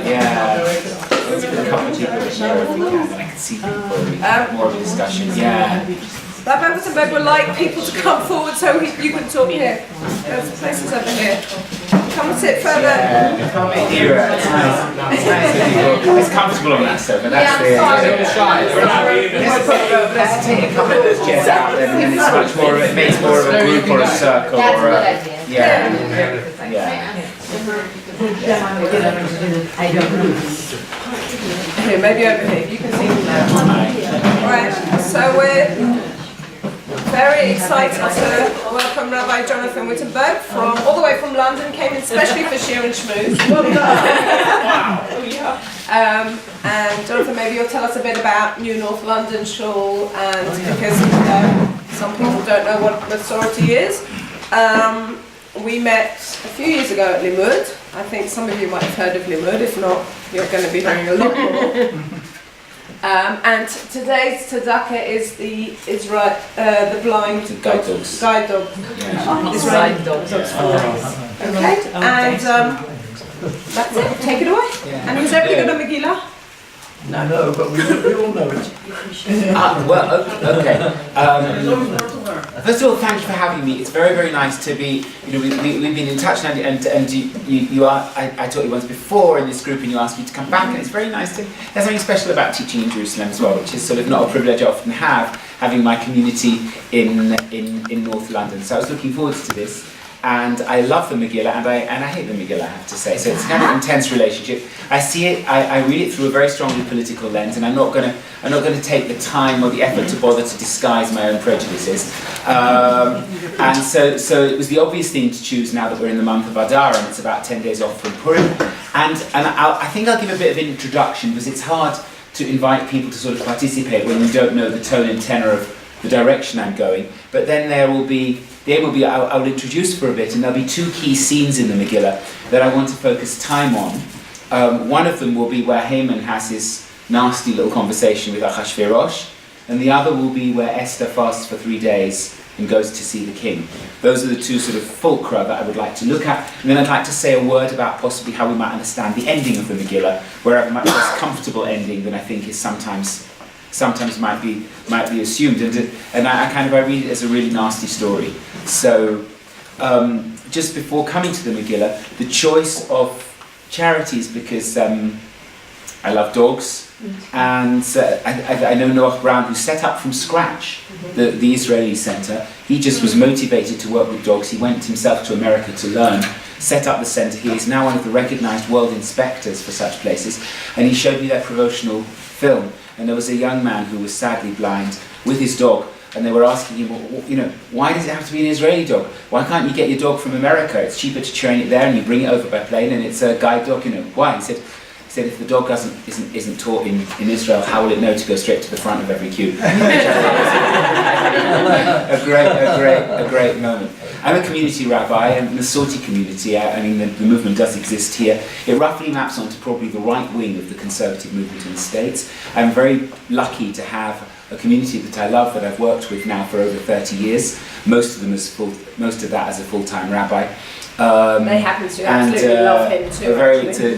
Yeah. Let's put a couple of people this year if we can, and I can see people more of a discussion. Yeah. Rabbi Wittenberg would like people to come forward so you can talk here. There's places over here. Come and sit further. Yeah, come in here. It's nice. It's comfortable on that sofa. That's the. Let's take a couple of those chairs out, and it's much more. It makes more of a group or a circle or a. Yeah. I don't know. Here, maybe over here. You can see them now. Right. So we're very excited to welcome Rabbi Jonathan Wittenberg from all the way from London. Came in especially for Shiur and Shmooze. And Jonathan, maybe you'll tell us a bit about New North London Shul, and because some people don't know what Masorti is. We met a few years ago at Limud. I think some of you might have heard of Limud. If not, you're going to be hearing a lot more. And today's tzedakah is the blind guide dogs. Guide dog. Israeli dogs. Okay, and that's it. Take it away. Yeah. And is everybody got a Megillah? No, but we all know it. Okay. First of all, thank you for having me. It's very, very nice to be. We've been in touch, and you are. I taught you once before in this group, and you asked me to come back, and it's very nice to. There's something special about teaching in Jerusalem as well, which is sort of not a privilege I often have, having my community in North London. So I was looking forward to this. And I love the Megillah, and I hate the Megillah, I have to say. So it's kind of an intense relationship. I see it, I read it through a very strongly political lens, and I'm not going to take the time or the effort to bother to disguise my own prejudices. And so it was the obvious thing to choose now that we're in the month of Adar, and it's about 10 days off from Purim. And I think I'll give a bit of an introduction, because it's hard to invite people to sort of participate when you don't know the tone and tenor of the direction I'm going. But then I'll introduce for a bit, and there'll be two key scenes in the Megillah that I want to focus time on. One of them will be where Haman has his nasty little conversation with Achashverosh, and the other will be where Esther fasts for 3 days and goes to see the king. Those are the two sort of fulcra that I would like to look at, and then I'd like to say a word about possibly how we might understand the ending of the Megillah, where I have a much less comfortable ending than I think is sometimes might be assumed, and I read it as a really nasty story. So just before coming to the Megillah, the choice of charities, because I love dogs, and I know Noach Brown, who set up from scratch the Israeli Center. He just was motivated to work with dogs. He went himself to America to learn, set up the center here. He's now one of the recognized world inspectors for such places, and he showed me that promotional film. And there was a young man who was sadly blind with his dog, and they were asking him, well, why does it have to be an Israeli dog? Why can't you get your dog from America? It's cheaper to train it there, and you bring it over by plane, and it's a guide dog. Why? He said if the dog isn't taught in Israel, how will it know to go straight to the front of every queue? a great moment. I'm a community rabbi, and the Masorti community, the movement does exist here. It roughly maps onto probably the right wing of the conservative movement in the States. I'm very lucky to have a community that I love, that I've worked with now for over 30 years. Most of that as a full-time rabbi. They happen to absolutely love him too.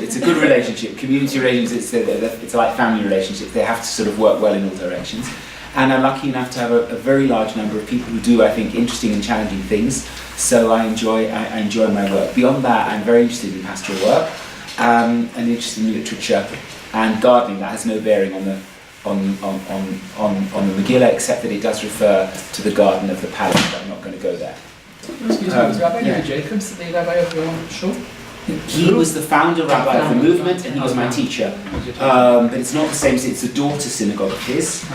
It's a good relationship. Community relationships, it's like family relationships. They have to sort of work well in all directions. And I'm lucky enough to have a very large number of people who do, I think, interesting and challenging things. So I enjoy my work. Beyond that, I'm very interested in pastoral work, and interested in literature and gardening. That has no bearing on the Megillah, except that it does refer to the garden of the palace. But I'm not going to go there. Excuse me, was Rabbi Jacobs the rabbi of your shul? He was the founder rabbi of the movement, and he was my teacher. But it's not the same. It's a daughter synagogue of his,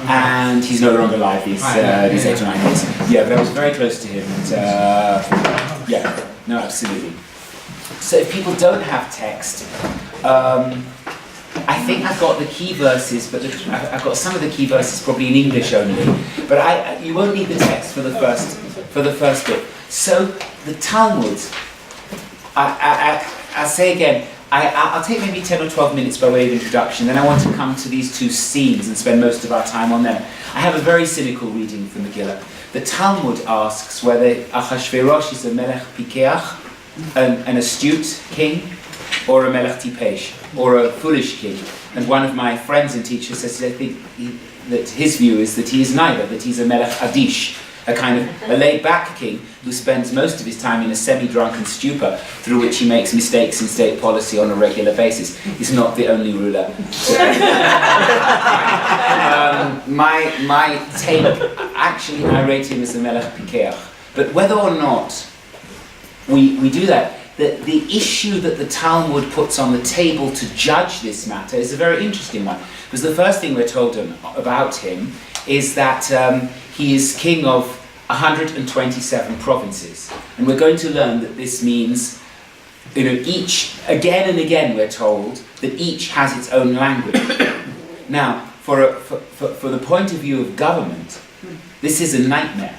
and he's no longer alive. These 8 or 9 years. Yeah, but I was very close to him. And, absolutely. So if people don't have text, I think I've got the key verses, but I've got some of the key verses probably in English only. But you won't need the text for the first bit. So the Talmud, I'll say again, I'll take maybe 10 or 12 minutes by way of introduction, then I want to come to these two scenes and spend most of our time on them. I have a very cynical reading from Megillah. The Talmud asks whether Achashverosh is a melech pikeach, an astute king, or a melech tipesh, or a foolish king. And one of my friends and teachers says, I think that his view is that he is neither, that he's a melech adish, a kind of a laid-back king who spends most of his time in a semi-drunken stupor through which he makes mistakes in state policy on a regular basis. He's not the only ruler. My take, actually I rate him as a melech pikeach. But whether or not we do that, the issue that the Talmud puts on the table to judge this matter is a very interesting one. Because the first thing we're told about him is that he is king of 127 provinces. And we're going to learn that this means, each, again and again we're told that each has its own language. Now, for the point of view of government, this is a nightmare.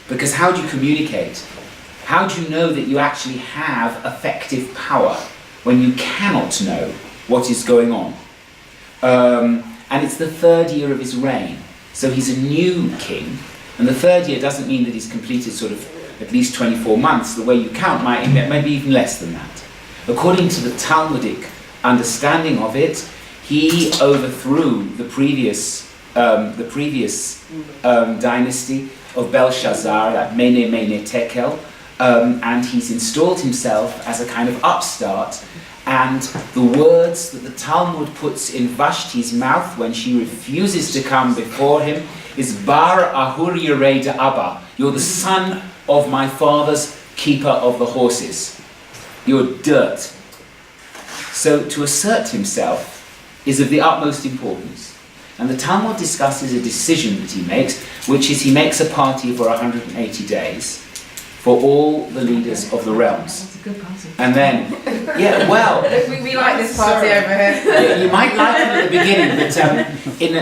Because how do you communicate? How do you know that you actually have effective power when you cannot know what is going on? And it's the third year of his reign. So he's a new king. And the third year doesn't mean that he's completed sort of at least 24 months. The way you count maybe even less than that. According to the Talmudic understanding of it, he overthrew the previous dynasty of Belshazzar, that Mene Tekel, and he's installed himself as a kind of upstart. And the words that the Talmud puts in Vashti's mouth when she refuses to come before him is Bar Ahur Yerei de Abba. You're the son of my father's keeper of the horses. You're dirt. So to assert himself is of the utmost importance. And the Talmud discusses a decision that he makes, which is he makes a party for 180 days for all the leaders of the realms. That's a good party. And then, We like this party over here. you might like them at the beginning, but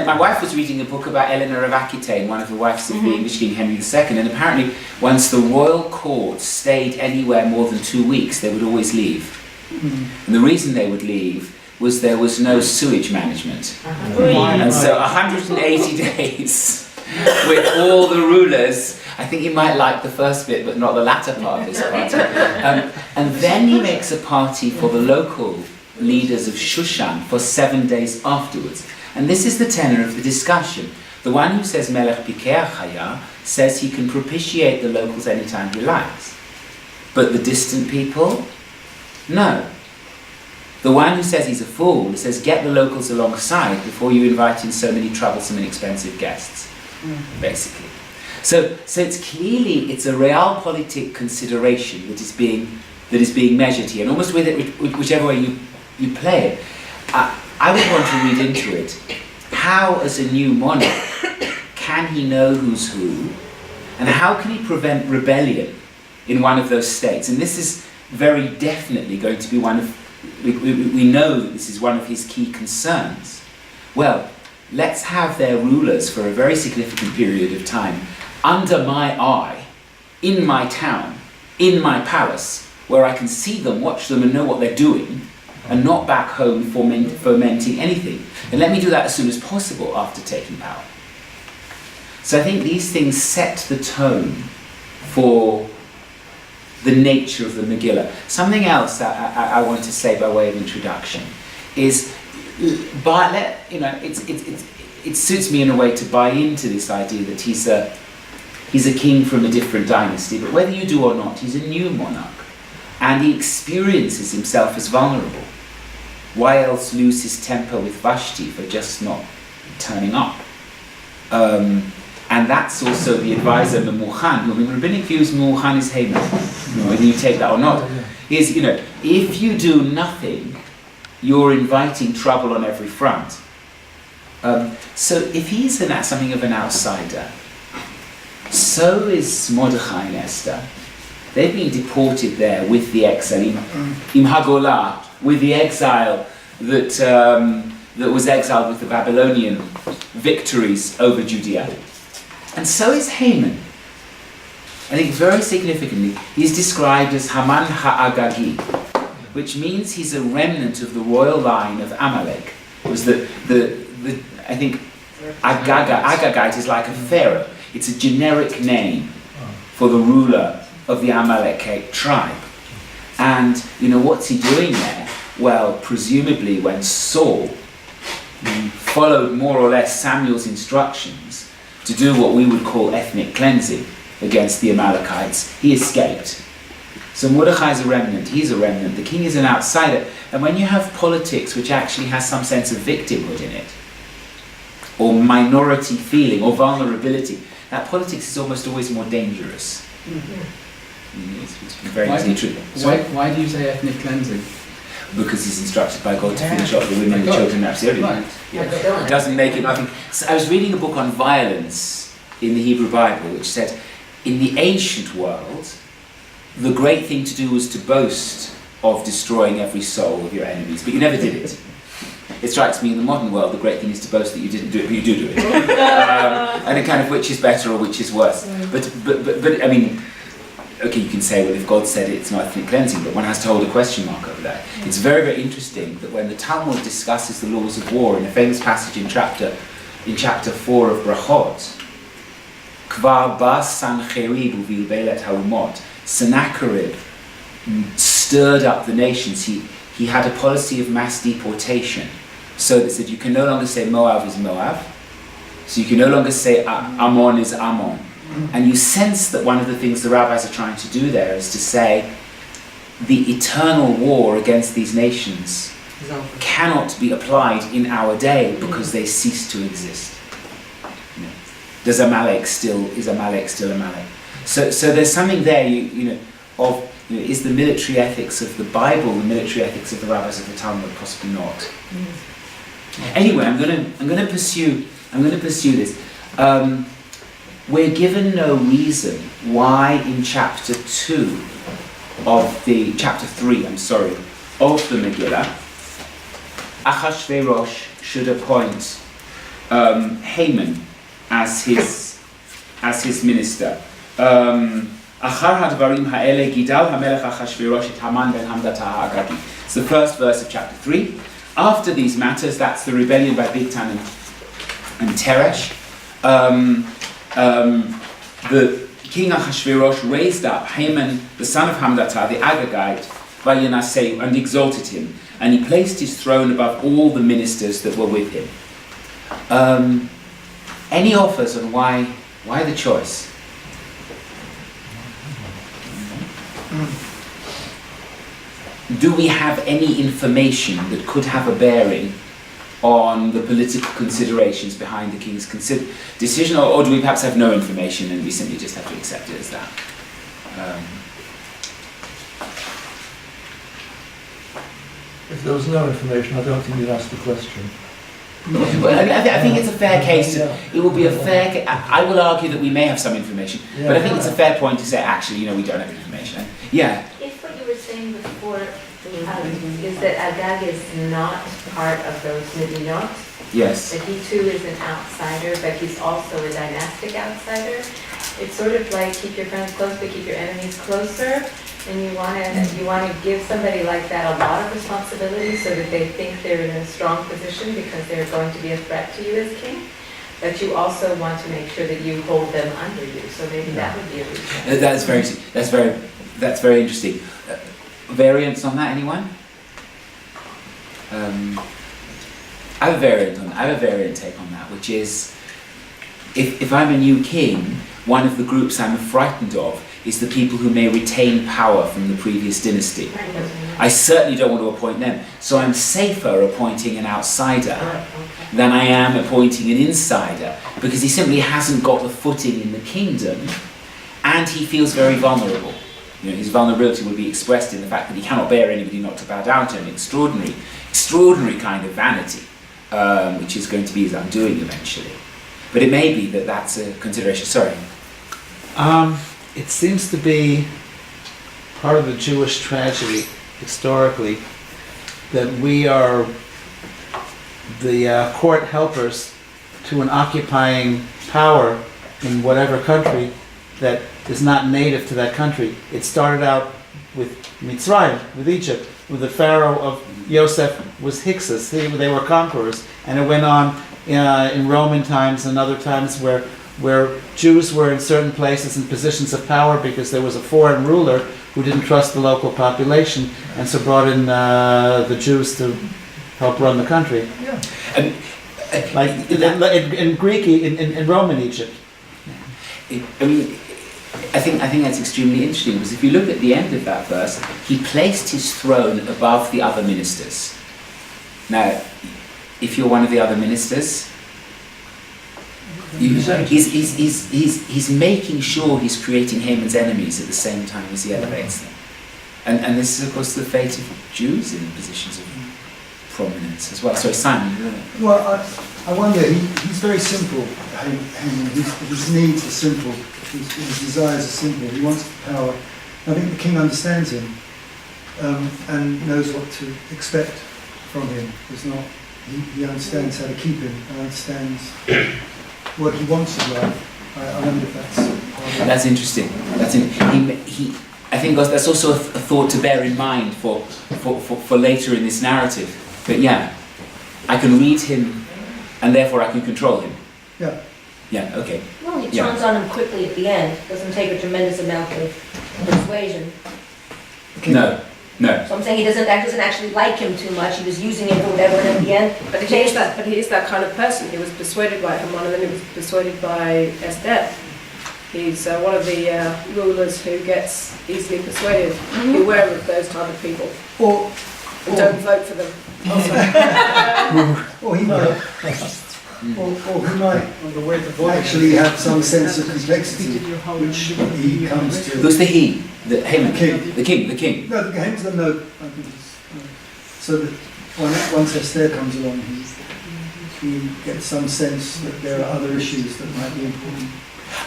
my wife was reading a book about Eleanor of Aquitaine, one of the wives of the English King Henry II, and apparently once the royal court stayed anywhere more than 2 weeks, they would always leave. And the reason they would leave was there was no sewage management. And so 180 days with all the rulers. I think you might like the first bit, but not the latter part of this party. And then he makes a party for the local leaders of Shushan for 7 days afterwards. And this is the tenor of the discussion. The one who says Melech Pikeach Haya says he can propitiate the locals anytime he likes. But the distant people, no. The one who says he's a fool says get the locals alongside before you invite in so many troublesome and expensive guests, basically. So it's clearly a Realpolitik consideration that is being measured here, and almost with it, whichever way you play it. I would want to read into it how, as a new monarch, can he know who's who, and how can he prevent rebellion in one of those states? And this is very definitely going to be one of we know that this is one of his key concerns. Well, let's have their rulers for a very significant period of time under my eye, in my town, in my palace, where I can see them, watch them and know what they're doing, and not back home fomenting anything. And let me do that as soon as possible after taking power. So I think these things set the tone for the nature of the Megillah. Something else that I want to say by way of introduction is, it suits me in a way to buy into this idea that he's a king from a different dynasty, but whether you do or not, he's a new monarch, and he experiences himself as vulnerable. Why else lose his temper with Vashti for just not turning up? And that's also the advisor Memuchan, who in rabbinic views Memuchan is Haman, whether you take that or not. Is, if you do nothing, you're inviting trouble on every front. So if he's something of an outsider, so is Mordechai and Esther. They've been deported there with the exile, im Hagolah, with the exile that was exiled with the Babylonian victories over Judea. And so is Haman. I think very significantly, he's described as Haman Ha'agagi, which means he's a remnant of the royal line of Amalek. It was I think Agagite is like a pharaoh. It's a generic name for the ruler of the Amalekite tribe. And what's he doing there? Well, presumably when Saul followed more or less Samuel's instructions to do what we would call ethnic cleansing against the Amalekites, he escaped. So Mordechai is a remnant, he's a remnant, the king is an outsider. And when you have politics which actually has some sense of victimhood in it, or minority feeling, or vulnerability, that politics is almost always more dangerous. It's very easily true. Why do you say ethnic cleansing? Because he's instructed by God to finish off the women and the children, absolutely. Right. Yeah. It doesn't make it nothing. So I was reading a book on violence in the Hebrew Bible, which said, in the ancient world, the great thing to do was to boast of destroying every soul of your enemies, but you never did it. It strikes me in the modern world, the great thing is to boast that you didn't do it, but you do it. And a kind of which is better or which is worse. But I mean, okay, you can say, well, if God said it, it's not ethnic cleansing, but one has to hold a question mark over that. It's very, very interesting that when the Talmud discusses the laws of war in a famous passage in chapter 4 of Brachot, Kvar bas Sancherib uvilbelet haumot, Sennacherib stirred up the nations. He had a policy of mass deportation, so that said you can no longer say Moab is Moab, so you can no longer say Ammon is Ammon. And you sense that one of the things the rabbis are trying to do there is to say the eternal war against these nations cannot be applied in our day because they cease to exist. Is Amalek still Amalek? So there's something there, is the military ethics of the Bible the military ethics of the rabbis of the Talmud? Possibly not. Anyway, I'm going to pursue this. We're given no reason why in chapter 3, of the Megillah, Achashverosh should appoint Haman as his minister. Achar hadvarim ha'ele gidal hamelech Achashverosh et Haman ben Hamdata ha'agagi. It's the first verse of chapter 3. After these matters, that's the rebellion by Bigtan and Teresh. The king Achashverosh raised up Haman, the son of Hamdata, the Agagite, Vayanaseu, and exalted him, and he placed his throne above all the ministers that were with him. Any offers on why the choice? Do we have any information that could have a bearing on the political considerations behind the king's decision, or do we perhaps have no information and we simply just have to accept it as that? If there was no information, I don't think you'd ask the question. Well, I think it's a fair case. It will be a fair. I will argue that we may have some information, but I think it's a fair point to say, actually, we don't have information. Yeah. If what you were saying before is that Agag is not part of those Midinot, Yes. that he too is an outsider, but he's also a dynastic outsider. It's sort of like keep your friends close, but keep your enemies closer. And you want to give somebody like that a lot of responsibility so that they think they're in a strong position because they're going to be a threat to you as king. But you also want to make sure that you hold them under you. So maybe that would be a reason. That's very interesting. Variants on that, anyone? I have a variant take on that, which is if I'm a new king, one of the groups I'm frightened of is the people who may retain power from the previous dynasty. I certainly don't want to appoint them. So I'm safer appointing an outsider than I am appointing an insider, because he simply hasn't got the footing in the kingdom and he feels very vulnerable. His vulnerability will be expressed in the fact that he cannot bear anybody not to bow down to him. Extraordinary kind of vanity, which is going to be his undoing eventually. But it may be that that's a consideration. Sorry. It seems to be part of the Jewish tragedy, historically, that we are the court helpers to an occupying power in whatever country that is not native to that country. It started out with Mitzrayim, with Egypt, where the pharaoh of Yosef was Hyksos. They were conquerors, and it went on in Roman times and other times where Jews were in certain places in positions of power because there was a foreign ruler who didn't trust the local population, and so brought in the Jews to help run the country. Yeah. And, Like in Greek, in Roman Egypt. I mean, I think that's extremely interesting, because if you look at the end of that verse, he placed his throne above the other ministers. Now, if you're one of the other ministers, he's making sure he's creating Haman's enemies at the same time as he elevates them. And this is, of course, the fate of Jews in positions of prominence as well. So Simon, you know. Well, I wonder, he's very simple, Haman. His needs are simple, his desires are simple. He wants power. I think the king understands him and knows what to expect from him. He understands how to keep him, and understands what he wants in life. I wonder if that's part of it. That's interesting. I think that's also a thought to bear in mind for later in this narrative. But yeah, I can read him, and therefore I can control him. Yeah. Yeah. Okay. Well, he Yeah. turns on him quickly at the end. Doesn't take a tremendous amount of persuasion. No. So I'm saying that doesn't actually like him too much. He was using it for whatever, and at the end, But he is that kind of person. He was persuaded by Haman, and then he was persuaded by Esther. He's one of the rulers who gets easily persuaded. Be aware of those type of people. Or And don't vote for them. Also. Or he might actually have some sense of complexity, which he comes to. Who's the he? The Haman. The king. The king. No, the Haman's got no. I think so that once Esther comes along, he gets some sense that there are other issues that might be important.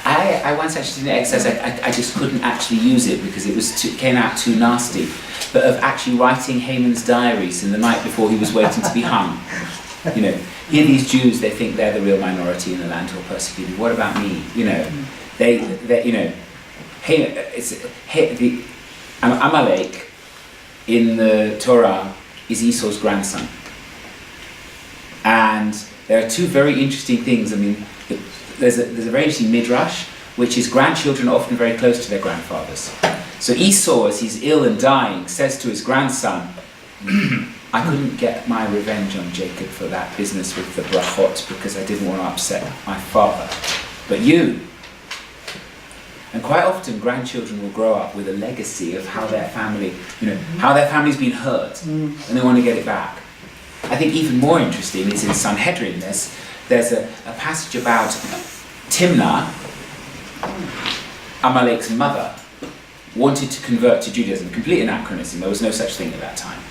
I once actually did an exercise. I just couldn't actually use it because it came out too nasty. But of actually writing Haman's diaries in the night before he was waiting to be hung. You know, here these Jews, they think they're the real minority in the land who are persecuted. What about me? You know, they you know, the Amalek in the Torah is Esau's grandson. And there are two very interesting things. I mean, there's a very interesting midrash, which is grandchildren are often very close to their grandfathers. So Esau, as he's ill and dying, says to his grandson, I couldn't get my revenge on Jacob for that business with the brachot because I didn't want to upset my father. But you. And quite often grandchildren will grow up with a legacy of how their family, you know, how their family's been hurt, and they want to get it back. I think even more interesting is in Sanhedrin, there's a passage about Timnah, Amalek's mother, wanted to convert to Judaism. Complete anachronism, there was no such thing at that time.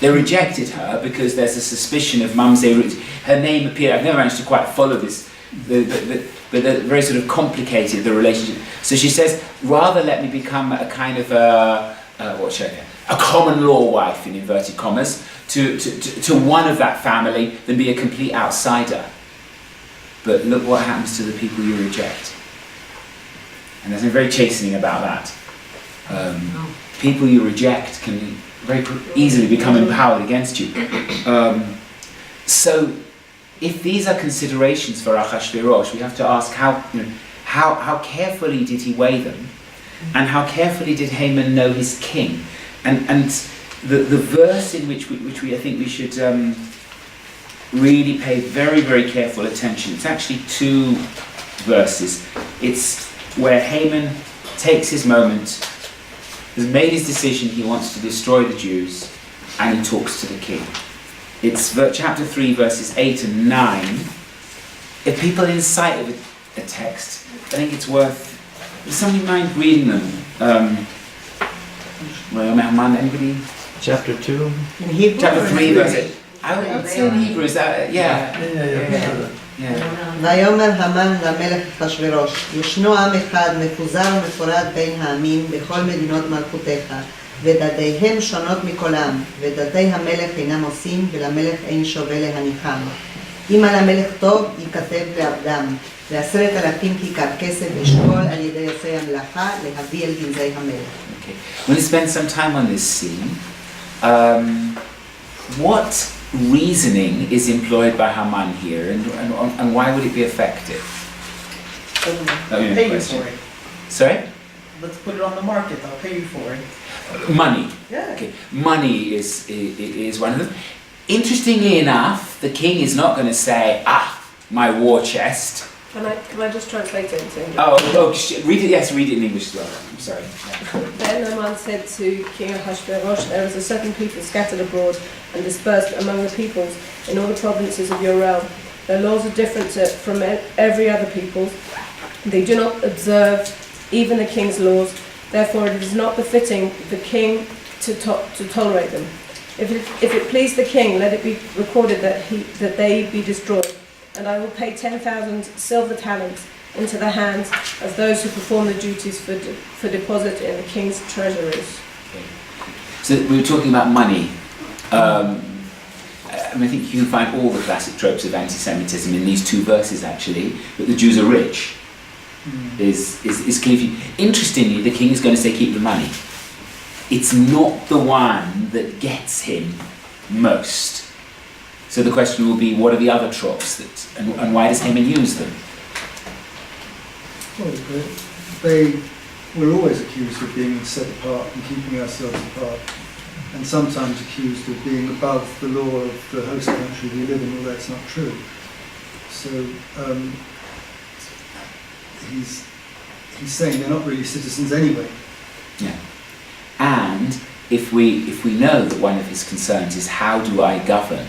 They rejected her because there's a suspicion of Mamzeh. Her name appeared, I've never managed to quite follow this, but they're very sort of complicated, the relationship. So she says, rather let me become a kind of a common law wife, in inverted commas, to one of that family than be a complete outsider. But look what happens to the people you reject. And there's something very chastening about that. People you reject can very easily become empowered against you. So if these are considerations for Achashverosh, we have to ask how carefully did he weigh them, and how carefully did Haman know his king? And the verse in which I think we should really pay very, very careful attention. It's actually two verses. It's where Haman takes his moment, has made his decision, he wants to destroy the Jews, and he talks to the king. It's chapter 3, verses 8 and 9. If people are in sight of a text, I think it's worth, does somebody mind reading them? Anybody? Chapter 2. In Hebrew? Chapter 3, verse 8. I would say in Hebrew, is that, yeah. ויאמר המן למלך אחשוורוש, ישנו עם אחד מפוזר ומפורד בין העמים בכל מדינות מלכותיך, ודתיהם שונות מכל עם, ודתי המלך אינם עושים, ולמלך אין שווה להניחם. אם על המלך טוב, ייכתב לעבדם, ל10,000 כיכר כסף אשכול על ידי יוצאי המלאכה, להביא אל גנזי המלך. Okay. We're going to spend some time on this scene. What reasoning is employed by Haman here, and why would it be effective? That would be my question. Sorry? let's put it on the market, I'll pay you for it. Money. Yeah. Okay. Money is one of them. Interestingly enough, the king is not going to say, my war chest. Can I just translate it into English? Read it. Yes, read it in English as well. I'm sorry. Then Haman said to King Ahasuerus, there is a certain people scattered abroad and dispersed among the peoples in all the provinces of your realm. Their laws are different from every other people. They do not observe even the king's laws. Therefore, it is not befitting the king to tolerate them. If it please the king, let it be recorded that they be destroyed. And I will pay 10,000 silver talents into the hands of those who perform the duties for deposit in the king's treasuries. So we were talking about money. I think you can find all the classic tropes of anti-Semitism in these two verses actually, but the Jews are rich. Is clear. Interestingly, the king is going to say keep the money. It's not the one that gets him most. So the question will be, what are the other tropes and why does Haman use them? Well, they were always accused of being set apart and keeping ourselves apart, and sometimes accused of being above the law of the host country we live in, although that's not true. So he's saying they're not really citizens anyway. Yeah. And if we know that one of his concerns is how do I govern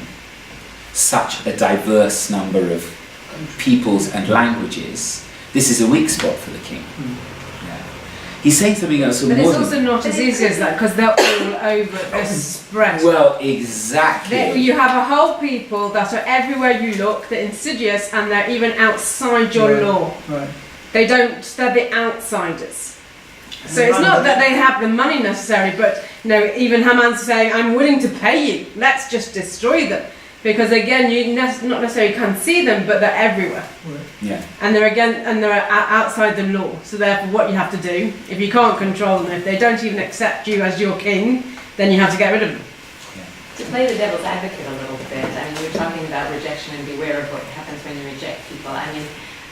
such a diverse number of peoples and languages, this is a weak spot for the king. Yeah. He's saying something else. But it's also not as easy as that, because they're all over, they're spread. Well, exactly. You have a whole people that are everywhere you look, they're insidious, and they're even outside your law. Right. They're the outsiders. So it's not that they have the money necessarily, but even Haman's saying, I'm willing to pay you, let's just destroy them. Because again, you not necessarily can't see them, but they're everywhere. Right. Yeah. And they're outside the law. So therefore, what you have to do, if you can't control them, if they don't even accept you as your king, then you have to get rid of them. To play the devil's advocate a little bit, we were talking about rejection and beware of what happens when you reject people.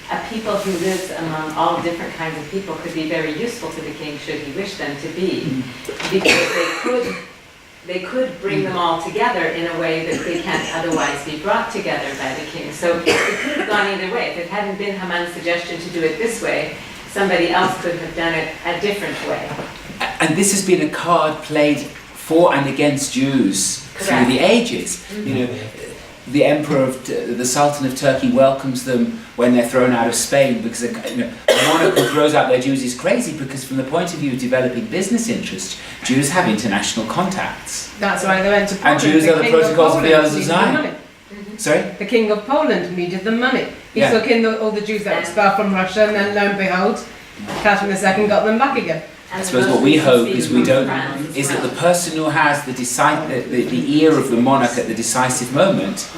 A people who lives among all different kinds of people could be very useful to the king should he wish them to be, because they could bring them all together in a way that they can't otherwise be brought together by the king. So it could have gone either way. If it hadn't been Haman's suggestion to do it this way, somebody else could have done it a different way. And this has been a card played for and against Jews through the ages. The emperor the Sultan of Turkey welcomes them when they're thrown out of Spain because a monarch who throws out their Jews is crazy, because from the point of view of developing business interests, Jews have international contacts. That's why they went to Poland. And Jews are the protocols of the others of Zion. Sorry? The king of Poland needed the money. He took in all the Jews that were expelled from Russia, and then lo and behold, Catherine II got them back again. I suppose what we hope is that the person who has the ear of the monarch at the decisive moment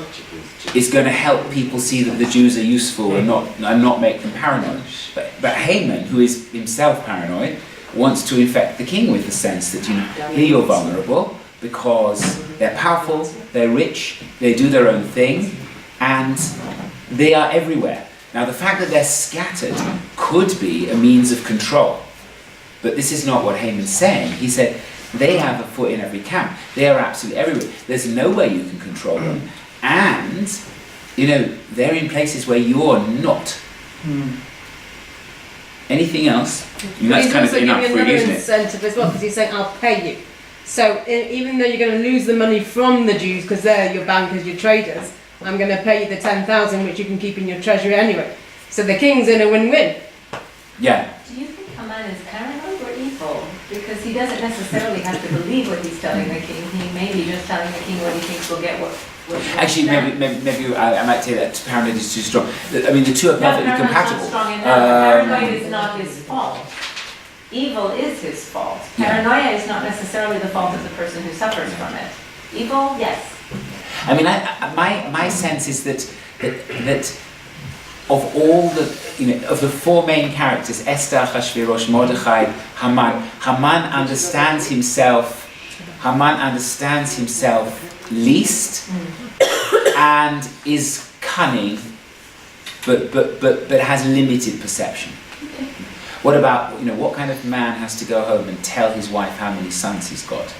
is going to help people see that the Jews are useful and not make them paranoid. But Haman, who is himself paranoid, wants to infect the king with the sense that here you're vulnerable because they're powerful, they're rich, they do their own thing, and they are everywhere. Now the fact that they're scattered could be a means of control. But this is not what Haman's saying. He said, they have a foot in every camp. They are absolutely everywhere. There's no way you can control them. And, they're in places where you're not. Anything else? That's kind of enough for you, isn't it? He's also giving another incentive as well, because he's saying, I'll pay you. So even though you're going to lose the money from the Jews, because they're your bankers, your traders, I'm going to pay you the 10,000, which you can keep in your treasury anyway. So the king's in a win-win. Yeah. Do you think Haman is paranoid or evil? Because he doesn't necessarily have to believe what he's telling the king. He may be just telling the king what he thinks will get what Actually, maybe I might say that paranoid is too strong. The two are perfectly compatible. Not strong enough. Paranoid is not his fault. Evil is his fault. Paranoia is not necessarily the fault of the person who suffers from it. Evil, yes. My sense is that of all the of the four main characters, Esther, Achashverosh, Mordechai, Haman understands himself least and is cunning, but has limited perception. What about, what kind of man has to go home and tell his wife how many sons he's got?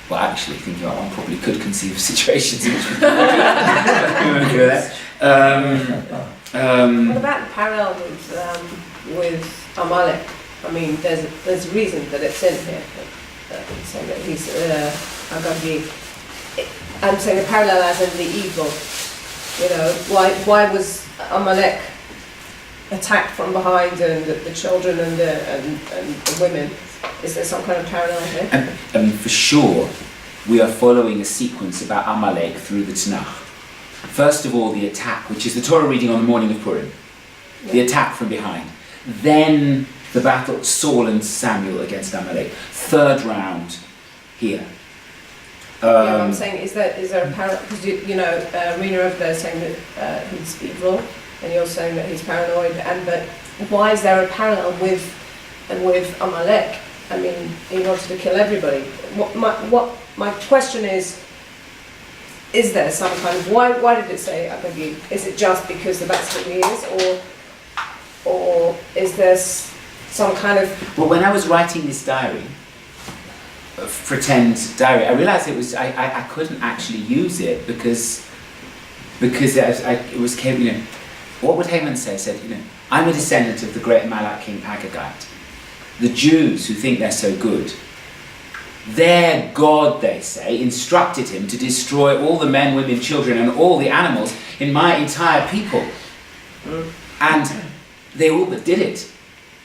Well, actually, thinking about one probably could conceive of situations in which we won't go there. What about the parallel with Amalek? I mean, there's a reason that it's in here. Saying that he's I'm saying a parallel as in the evil. Why was Amalek attacked from behind, and the children and the women? Is there some kind of parallel here? I mean, for sure, we are following a sequence about Amalek through the Tenach. First of all, the attack, which is the Torah reading on the morning of Purim. The attack from behind. Then the battle, Saul and Samuel against Amalek. Third round here. I'm saying, is there a parallel? Because Rena over there is saying that he's evil, and you're saying that he's paranoid. But why is there a parallel with Amalek? I mean, he wanted to kill everybody. My question is there some kind of why did it say Agagi? Is it just because that's who he is, or is there some kind of? Well, when I was writing this diary, pretend diary, I realised I couldn't actually use it because it was what would Haman say? Said I'm a descendant of the great Malak King Agagite. The Jews who think they're so good, their God, they say, instructed him to destroy all the men, women, children, and all the animals in my entire people. And they all but did it.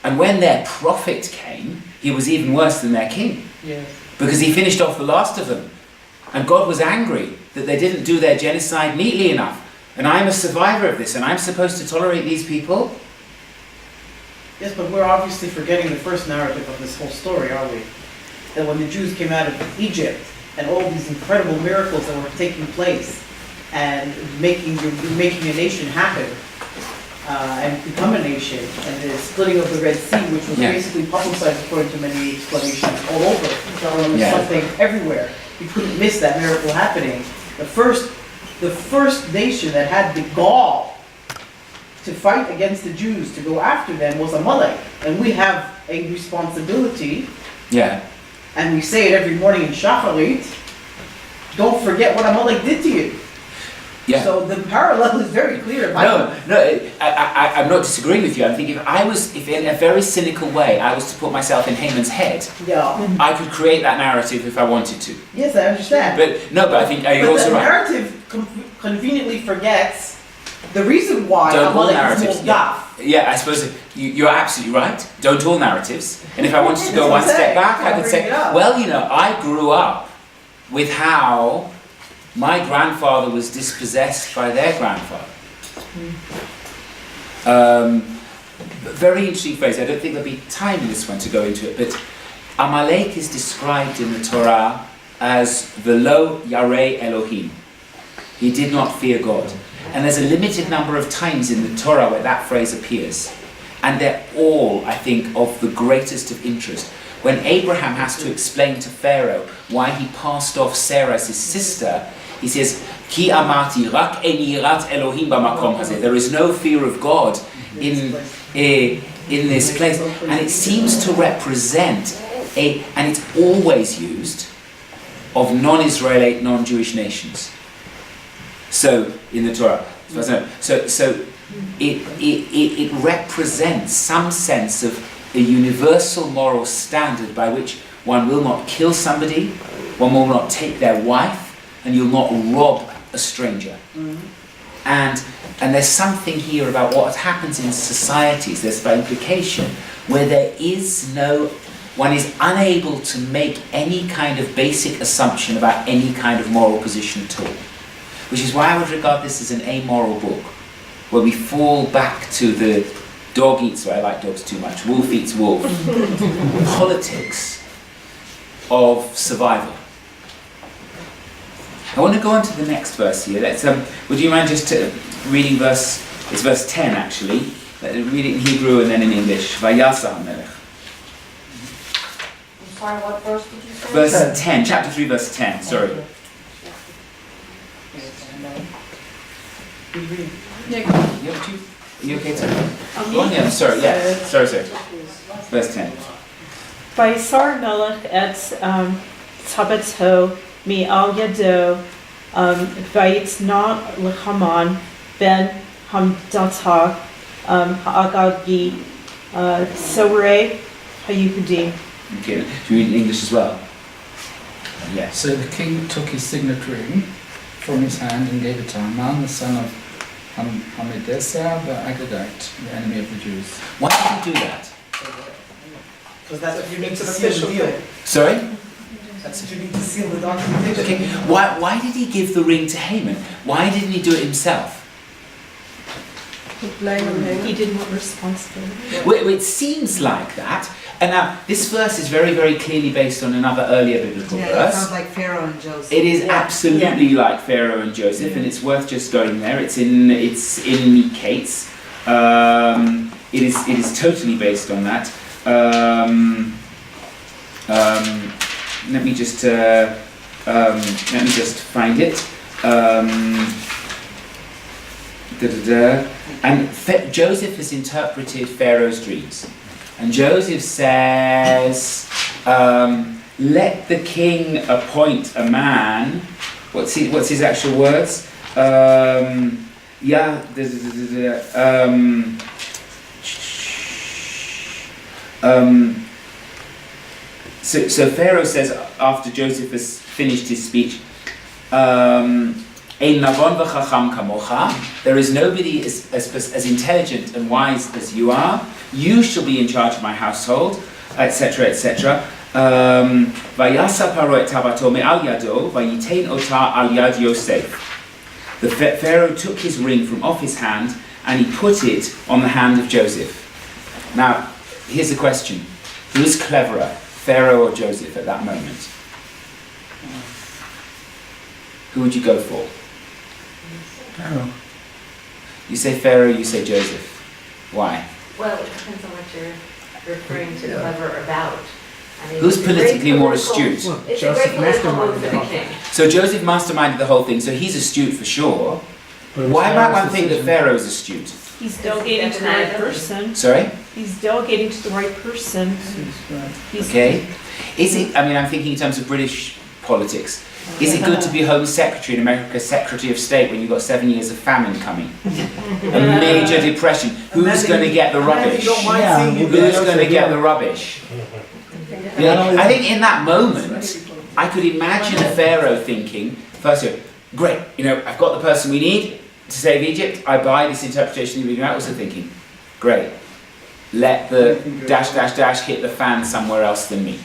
And when their prophet came, he was even worse than their king. Yes. Because he finished off the last of them. And God was angry that they didn't do their genocide neatly enough. And I'm a survivor of this, and I'm supposed to tolerate these people? Yes, but we're obviously forgetting the first narrative of this whole story, aren't we? That when the Jews came out of Egypt, and all these incredible miracles that were taking place, and making a nation happen, and become a nation, and the splitting of the Red Sea, which was basically publicized according to many explanations all over. There was something everywhere. You couldn't miss that miracle happening. The first nation that had the gall to fight against the Jews, to go after them, was Amalek. And we have a responsibility. Yeah. And we say it every morning in Shacharit. Don't forget what Amalek did to you. Yeah. So the parallel is very clear. No, I'm not disagreeing with you. I'm thinking if in a very cynical way I was to put myself in Haman's head, I could create that narrative if I wanted to. Yes, I understand. But I think you're also right. The narrative conveniently forgets the reason why Amalek is more Yeah, I suppose you're absolutely right. Don't all narratives. And if I wanted to go one step back, I could say, well, I grew up with how my grandfather was dispossessed by their grandfather. Very interesting phrase. I don't think there'll be time in this one to go into it, but Amalek is described in the Torah as Velo Yarei Elohim. He did not fear God. And there's a limited number of times in the Torah where that phrase appears. And they're all, I think, of the greatest of interest. When Abraham has to explain to Pharaoh why he passed off Sarah as his sister, he says, Ki amati rak en yirat Elohim b'makom hazeh. There is no fear of God in this place. And it seems to represent, and it's always used, of non-Israelite, non-Jewish nations. So, in the Torah. So it represents some sense of a universal moral standard by which one will not kill somebody, one will not take their wife, and you'll not rob a stranger. And there's something here about what happens in societies, there's by implication, where there is one is unable to make any kind of basic assumption about any kind of moral position at all. Which is why I would regard this as an amoral book, where we fall back to the dog eats, I like dogs too much, wolf eats wolf, politics of survival. I want to go on to the next verse here. Would you mind just reading it's verse 10 actually, read it in Hebrew and then in English. Vayasa HaMelech. Sorry, what verse did you say? Verse 10, chapter 3, verse 10, sorry. Yeah. Are you okay to go on? Yeah, sorry, yeah. Sorry. Verse 10. Vaisar melech et tabato mi al yado vayitna lechaman ben hamdata ha'agagi sorei hayudim. Okay, do you read in English as well? Yes. So the king took his signet ring from his hand and gave it to Haman, the son of Hammedatha the Agagite, the enemy of the Jews. Why did he do that? Because that's what you need to It's an seal official the deal. thing. Sorry? That's what you need to seal the documentation. Okay, why did he give the ring to Haman? Why didn't he do it himself? Blame on him. He didn't want responsibility. Well, it seems like that. And now, this verse is very, very clearly based on another earlier biblical Yeah, it verse. sounds like Pharaoh and Joseph. It is absolutely like Pharaoh and Joseph, and it's worth just going there. It's in Miketz. It is totally based on that. Let me just find it. And Joseph has interpreted Pharaoh's dreams, and Joseph says, "Let the king appoint a man." What's his actual words? So Pharaoh says after Joseph has finished his speech, there is nobody as intelligent and wise as you are. You shall be in charge of my household, etc., etc. The Pharaoh took his ring from off his hand and he put it on the hand of Joseph. Now, here's the question. Who is cleverer, Pharaoh or Joseph at that moment? Who would you go for? Pharaoh. You say Pharaoh, you say Joseph. Why? Well, it depends on what you're referring to clever about. I mean, Who's it's a great politically more political- astute? It's a great political move for the king. So Joseph masterminded the whole thing, so he's astute for sure. Why might one think that Pharaoh's astute? He's delegating to the right person. Sorry? He's delegating to the right person. He's Okay. Is it, I mean, I'm thinking in terms of British politics. Is it good to be Home Secretary in America, Secretary of State, when you've got 7 years of famine coming? A major depression. Who's going to get the rubbish? Who's going to get the rubbish? Yeah, I think in that moment, I could imagine a Pharaoh thinking, first of all, great, I've got the person we need to save Egypt, I buy this interpretation you're reading out. Also thinking, great, let the ... hit the fan somewhere else than me.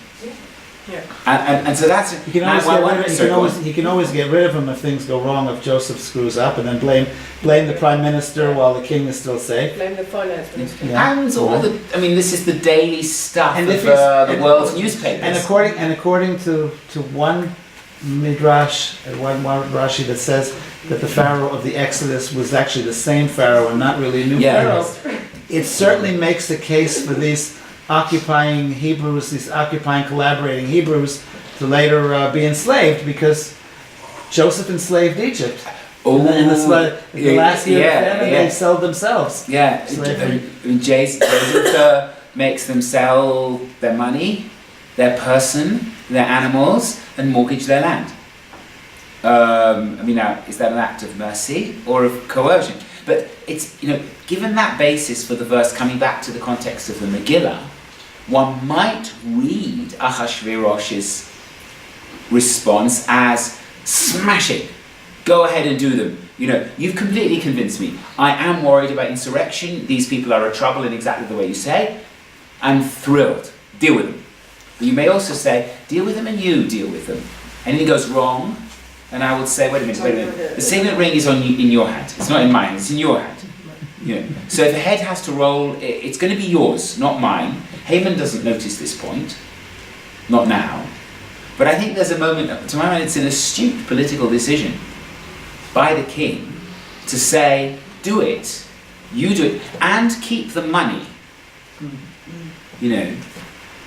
And so that's... You can always get rid of him if things go wrong, if Joseph screws up, and then blame the Prime Minister while the king is still safe. Blame the finance minister. Yeah. And all this is the daily stuff And of if it's- the world's newspapers. And according to one midrash, one Rashi that says that the Pharaoh of the Exodus was actually the same Pharaoh and not really a new Pharaoh, it certainly makes the case for these occupying Hebrews, these occupying, collaborating Hebrews, to later be enslaved, because Joseph enslaved Egypt. In the last year of the famine, they sold themselves. Yeah, Joseph makes them sell their money, their person, their animals, and mortgage their land. Now, is that an act of mercy or of coercion? But it's, given that basis for the verse, coming back to the context of the Megillah, one might read Ahasuerus's response as smashing. Go ahead and do them. You've completely convinced me. I am worried about insurrection. These people are a trouble in exactly the way you say. I'm thrilled. Deal with them. But you may also say, deal with them and you deal with them. Anything goes wrong, and I would say, wait a minute. The signet ring is in your hand. It's not in mine. It's in your hand. So if a head has to roll, it's going to be yours, not mine. Haman doesn't notice this point. Not now. But I think there's a moment, to my mind, it's an astute political decision by the king to say, do it, you do it, and keep the money.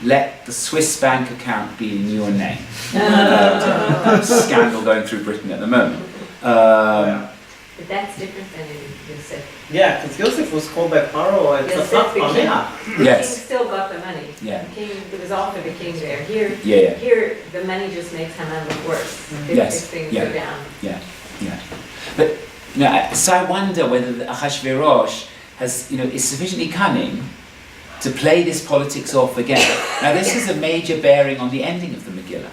Let the Swiss bank account be in your name. Scandal going through Britain at the moment. But that's different than in Yosef. Yeah, because Yosef was called by Paro and Yosef, the king, the Yes. king still got the money. Yeah. The king, it was all for the king there. Here, Yeah. here, the money just makes Haman look worse. If, Yes, if things yeah. go down. Yeah. But so I wonder whether Ahasuerus is sufficiently cunning to play this politics off again. Now this is a major bearing on the ending of the Megillah.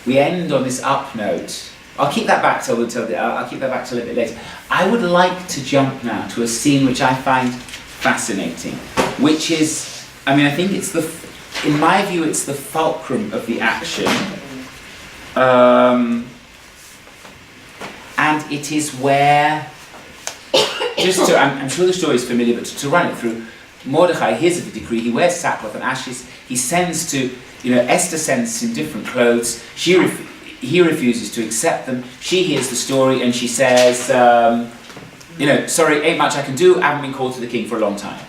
We end on this up note. I'll keep that back till I'll keep that back till a bit later. I would like to jump now to a scene which I find fascinating, which is, I think it's in my view, it's the fulcrum of the action. And it is where, I'm sure the story is familiar, but to run it through, Mordechai hears of the decree, he wears sackcloth and ashes, he sends to, Esther sends him different clothes, he refuses to accept them, she hears the story and she says, sorry, ain't much I can do, I haven't been called to the king for a long time.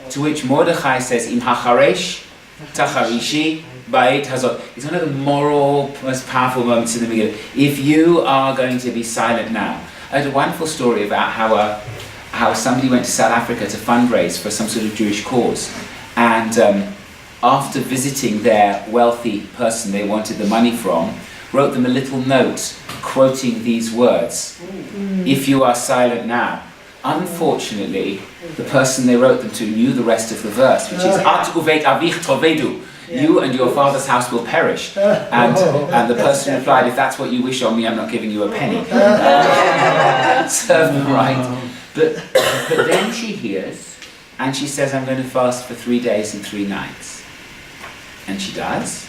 To which Mordechai says, Im hacharesh tacharishi ba'et hazot. It's one of the moral, most powerful moments in the Megillah. If you are going to be silent now. I had a wonderful story about how somebody went to South Africa to fundraise for some sort of Jewish cause, and after visiting their wealthy person they wanted the money from, wrote them a little note quoting these words, if you are silent now. Unfortunately, the person they wrote them to knew the rest of the verse, which is At uveit avich tovedu, you and your father's house will perish. And the person replied, if that's what you wish on me, I'm not giving you a penny. Serve them right. But then she hears, and she says, I'm going to fast for 3 days and 3 nights. And she does.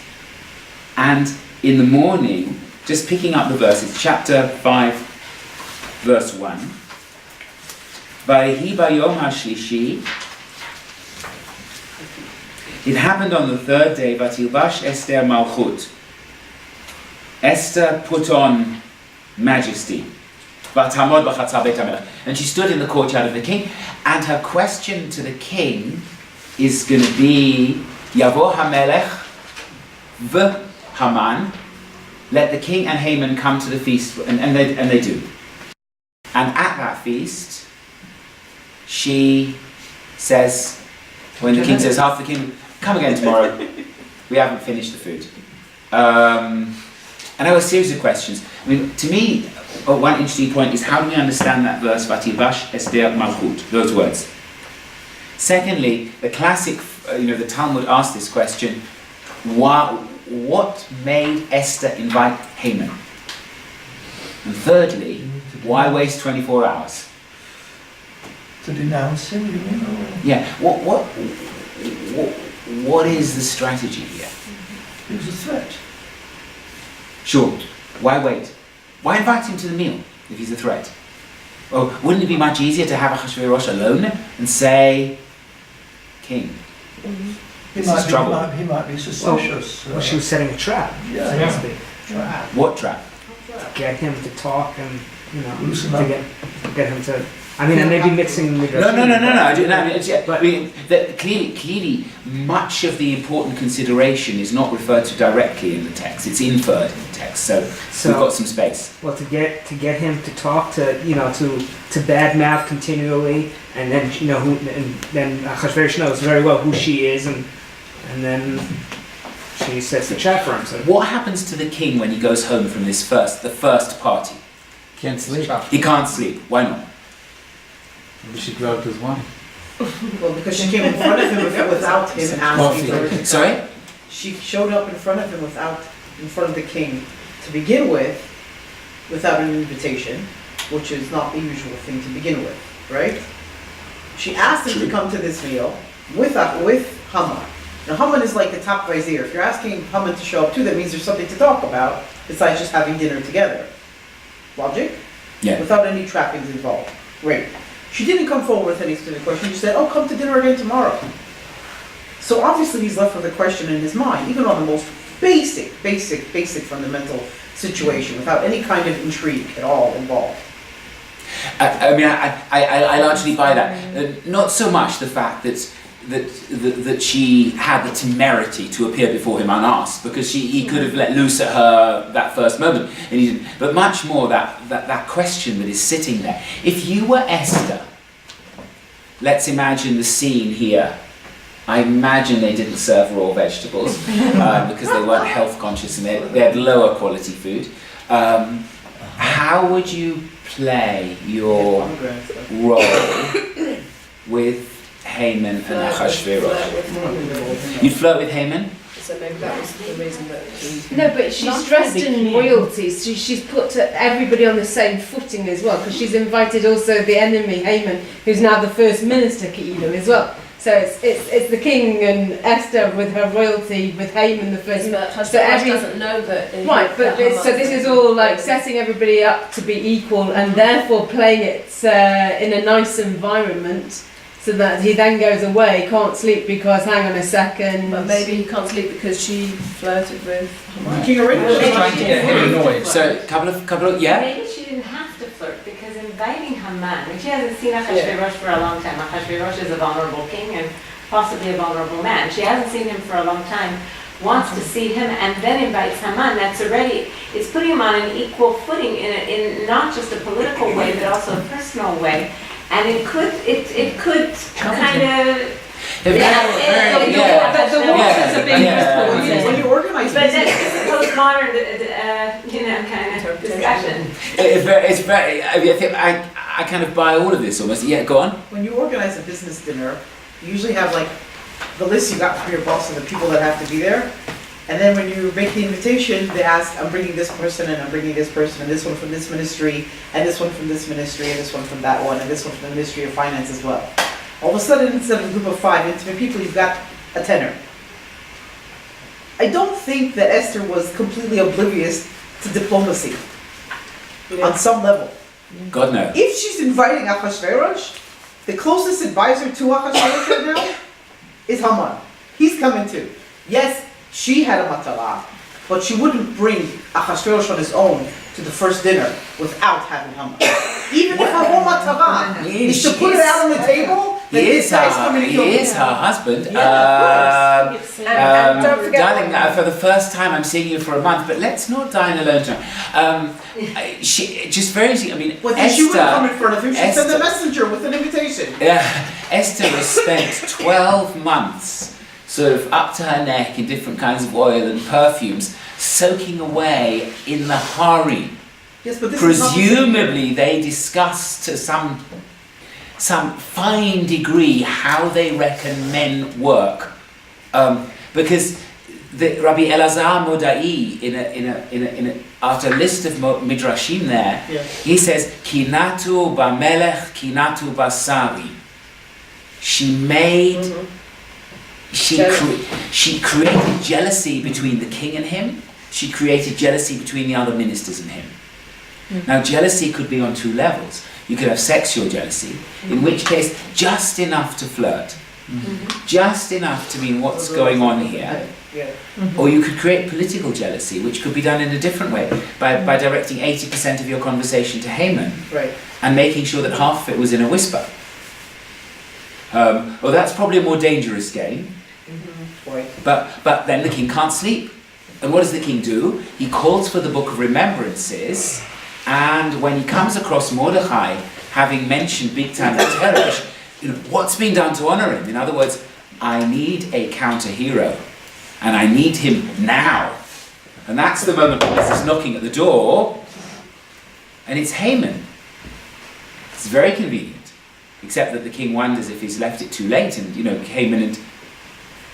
And in the morning, just picking up the verses, chapter 5, verse 1. Vayehi bayom hashlishi. It happened on the 3rd day, Vatilbash Esther Malchut. Esther put on majesty. Vatamod b'chatzar beit hamelech. And she stood in the courtyard of the king, and her question to the king is going to be, Yavo hamelech v'Haman, let the king and Haman come to the feast, and they do. And at that feast, she says, when the king says, half the king, come again tomorrow, we haven't finished the food. And I have a series of questions. To me, one interesting point is, how do we understand that verse, Vatilbash Esther Malchut, those words? Secondly, the classic, the Talmud asks this question, what made Esther invite Haman? And thirdly, why waste 24 hours? To denounce him, you mean? Or? Yeah, what is the strategy here? It was a threat. Sure, why wait? Why invite him to the meal if he's a threat? Well, wouldn't it be much easier to have Ahasuerus alone and say, King, this is trouble? He might be suspicious. Well, she was setting a trap. Yeah. Trap. What trap? Get him to talk and, loosen to up. get him to... I may be mixing the... No. Clearly, much of the important consideration is not referred to directly in the text. It's inferred in the text, so we've got some space. Well, to get him to talk to badmouth continually, and then then Ahasuerus knows very well who she is, and then she sets the trap for him. So what happens to the king when he goes home from the first party? Can't sleep. He can't sleep. Why not? Maybe she drugged his wife. Well, because she came in front of him without him asking for it. Sorry? She showed up in front of him in front of the king to begin with, without an invitation, which is not the usual thing to begin with, right? She asked him to come to this meal with Haman. Now Haman is like the top vizier. If you're asking Haman to show up too, that means there's something to talk about besides just having dinner together. Logic? Yeah. Without any trappings involved. Great. She didn't come forward with any specific question. She said, come to dinner again tomorrow. So obviously he's left with a question in his mind, even on the most basic fundamental situation, without any kind of intrigue at all involved. I largely buy that. Not so much the fact that that she had the temerity to appear before him unasked, because he could have let loose at her that first moment, and he didn't. But much more that question that is sitting there. If you were Esther, let's imagine the scene here. I imagine they didn't serve raw vegetables because they weren't health conscious and they had lower quality food. How would you play your role with Haman and Ahasuerus? You'd flirt with Haman? So maybe that was the reason that he... No, but she's dressed in royalty, so she's put everybody on the same footing as well, because she's invited also the enemy, Haman, who's now the first minister, Edom, as well. So it's the king and Esther with her royalty, with Haman the first. So everyone doesn't know that. Right, but so this is all like setting everybody up to be equal, and therefore playing it in a nice environment, so that he then goes away, can't sleep because hang on a second. But maybe he can't sleep because she flirted with King already She's trying to get him annoyed. So couple of yeah. Maybe she didn't have to flirt, because inviting Haman, and she hasn't seen Ahasuerus for a long time. Ahasuerus is a vulnerable king and possibly a vulnerable man. She hasn't seen him for a long time, wants to see him, and then invites Haman. That's already, it's putting him on an equal footing in not just a political way, but also a personal way. And it could kind of... But the waters are being reported. When you organize But that's postmodern, kind of discussion. It's very. I mean, I think I kind of buy all of this almost. Yeah, go on. When you organize a business dinner, you usually have like the list you got from your boss and the people that have to be there. And then when you make the invitation, they ask, I'm bringing this person, and I'm bringing this person, and this one from this ministry, and this one from this ministry, and this one from that one, and this one from the Ministry of Finance as well. All of a sudden, instead of a group of 5 intimate people, you've got a tenor. I don't think that Esther was completely oblivious to diplomacy on some level. God no. If she's inviting Ahasuerus, the closest advisor to Ahasuerus right now is Haman. He's coming too. Yes, she had a matala, but she wouldn't bring Ahasuerus on his own to the first dinner without having Haman. Even if her whole matala is to put it out on the table, He is her husband. Don't forget Darling, for the first time I'm seeing you for a month, but let's not dine alone tonight. She just very easy. I mean, well, Esther, she wouldn't come in front of him. She'd send a messenger with an invitation. Esther has spent 12 months, sort of up to her neck in different kinds of oil and perfumes, soaking away in the harem. Yes, but this presumably they discussed to some fine degree how they reckon men work, because the Rabbi Elazar Modai after a list of midrashim there, he says kinatu b'melech kinatu b'sari. She created jealousy between the king and him. She created jealousy between the other ministers and him. Now, jealousy could be on 2 levels. You could have sexual jealousy, in which case just enough to flirt, just enough to mean what's going on here. Or you could create political jealousy, which could be done in a different way, by directing 80% of your conversation to Haman, and making sure that half of it was in a whisper. Well, that's probably a more dangerous game. But then the king can't sleep. And what does the king do? He calls for the book of remembrances, and when he comes across Mordechai, having mentioned big time the Teresh, what's being done to honor him? In other words, I need a counter hero, and I need him now. And that's the moment when he's knocking at the door, and it's Haman. It's very convenient, except that the king wonders if he's left it too late, and Haman, and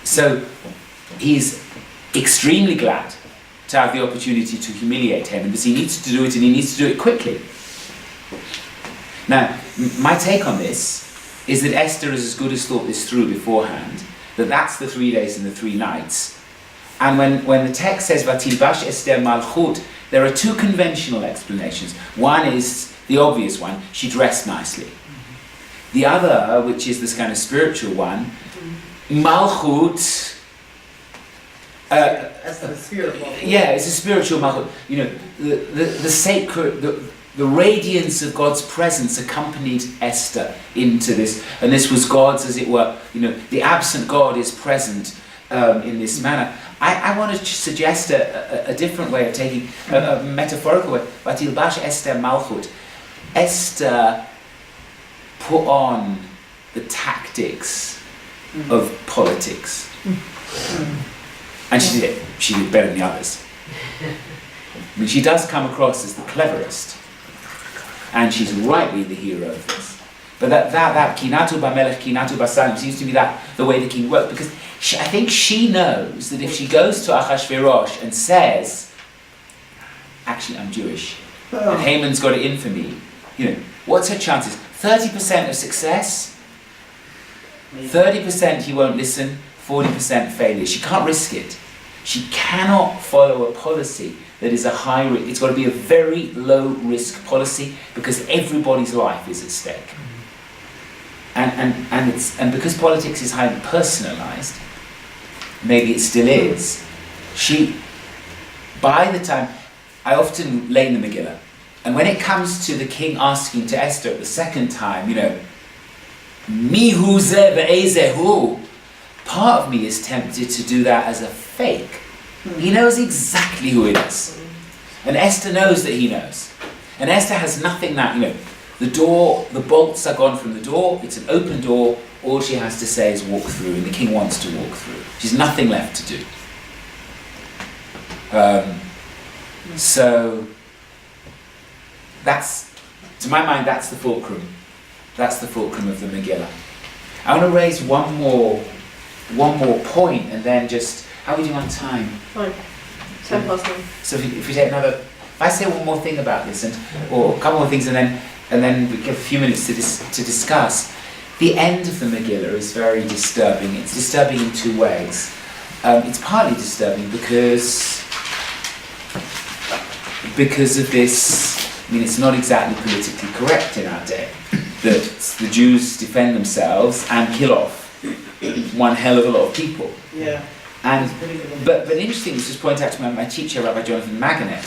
so he's extremely glad to have the opportunity to humiliate him, because he needs to do it, and he needs to do it quickly. Now, my take on this is that Esther has as good as thought this through beforehand, that that's the 3 days and the 3 nights. And when the text says Vatilbash Esther Malchut, there are 2 conventional explanations. One is the obvious one, she dressed nicely. The other, which is this kind of spiritual one, Malchut. That's the spirit of Malchut. Yeah, it's a spiritual Malchut. The sacred, the radiance of God's presence accompanied Esther into this, and this was God's, as it were, the absent God is present in this manner. I want to suggest a different way of taking, a metaphorical way. Vatilbash Esther Malchut. Esther put on the tactics of politics. And she did it. She did better than the others. I mean, she does come across as the cleverest. And she's rightly the hero of this. But that kinatu b'melech, kinatu b'salim seems to be the way the king worked, because I think she knows that if she goes to Achashverosh and says, actually I'm Jewish, and Haman's got it in for me, what's her chances? 30% of success, 30% he won't listen, 40% failure. She can't risk it. She cannot follow a policy that is a high risk. It's got to be a very low risk policy, because everybody's life is at stake. And because politics is highly personalized, maybe it still is. By the time, I often lay in the Megillah, and when it comes to the king asking to Esther the second time, Mihu ze ve'ezehu, part of me is tempted to do that as a fake. He knows exactly who it is. And Esther knows that he knows. And Esther has nothing that, the door, the bolts are gone from the door, it's an open door, all she has to say is walk through, and the king wants to walk through. She's nothing left to do. So, that's, to my mind, that's the fulcrum. That's the fulcrum of the Megillah. I want to raise one more point, and then just, how are we doing on time? Fine. 10 past 9. So if we take if I say one more thing about this, or a couple more things, and then we give a few minutes to discuss. The end of the Megillah is very disturbing. It's disturbing in two ways. It's partly disturbing because of this. I mean, it's not exactly politically correct in our day that the Jews defend themselves and kill off one hell of a lot of people. Yeah. But interesting, to just point out to my teacher, Rabbi Jonathan Wittenberg,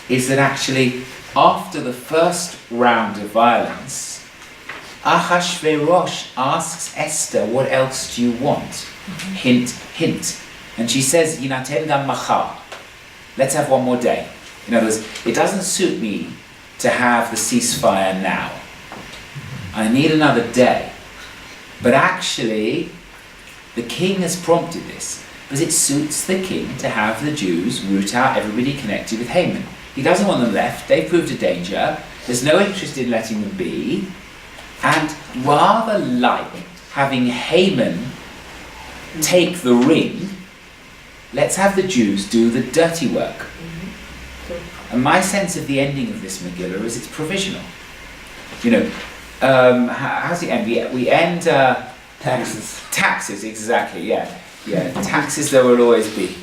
is that actually after the first round of violence, Ahasuerus asks Esther, what else do you want? Hint, hint. And she says, Yinaten gam machar. Let's have one more day. In other words, it doesn't suit me to have the ceasefire now. I need another day. But actually, the king has prompted this, because it suits the king to have the Jews root out everybody connected with Haman. He doesn't want them left, they've proved a danger, there's no interest in letting them be, and rather like having Haman take the ring, let's have the Jews do the dirty work. And my sense of the ending of this Megillah is it's provisional. How's it end? We end... Taxes. Taxes, exactly, yeah. Taxes there will always be.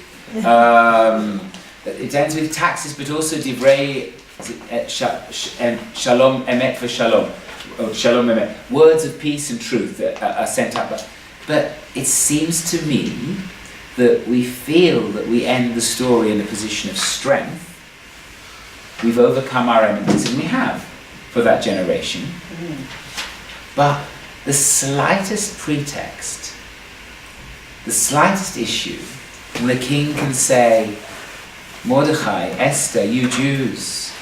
It ends with taxes, but also divrei shalom emet for shalom, or shalom emet. Words of peace and truth that are sent up. But it seems to me that we feel that we end the story in a position of strength. We've overcome our enemies, and we have for that generation. But the slightest pretext, the slightest issue, and the king can say, Mordechai, Esther, you Jews,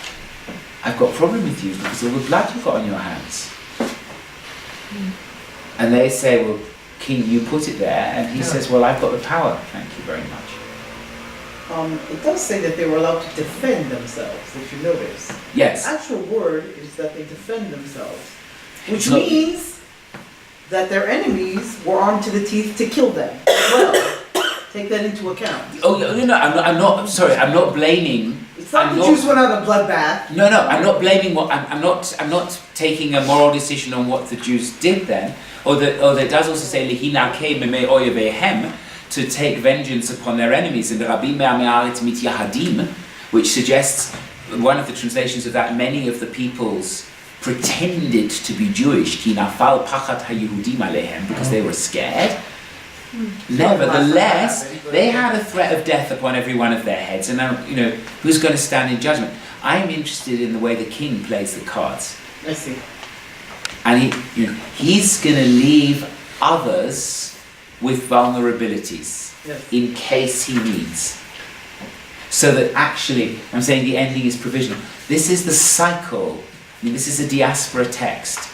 I've got a problem with you because of the blood you've got on your hands. And they say, well, king, you put it there, and he says, well, I've got the power, thank you very much. It does say that they were allowed to defend themselves, if you notice. Yes. The actual word is that they defend themselves, which means that their enemies were armed to the teeth to kill them. Well, take that into account. Oh, no, I'm not blaming. It's not the Jews went on a bloodbath. No, I'm not blaming I'm not taking a moral decision on what the Jews did then. Although it does also say Lihina ke meme oyevehem, to take vengeance upon their enemies, and Rabbi Me'ame'aretz mit Yahadim, which suggests, one of the translations of that, many of the peoples pretended to be Jewish, ki nafal pachat haYehudim alehem, because they were scared. Nevertheless, they had a threat of death upon every one of their heads, and now, who's going to stand in judgment? I'm interested in the way the king plays the cards. I see. And he's going to leave others with vulnerabilities in case he needs. So that actually, I'm saying the ending is provisional. This is the cycle. I mean, this is a diaspora text.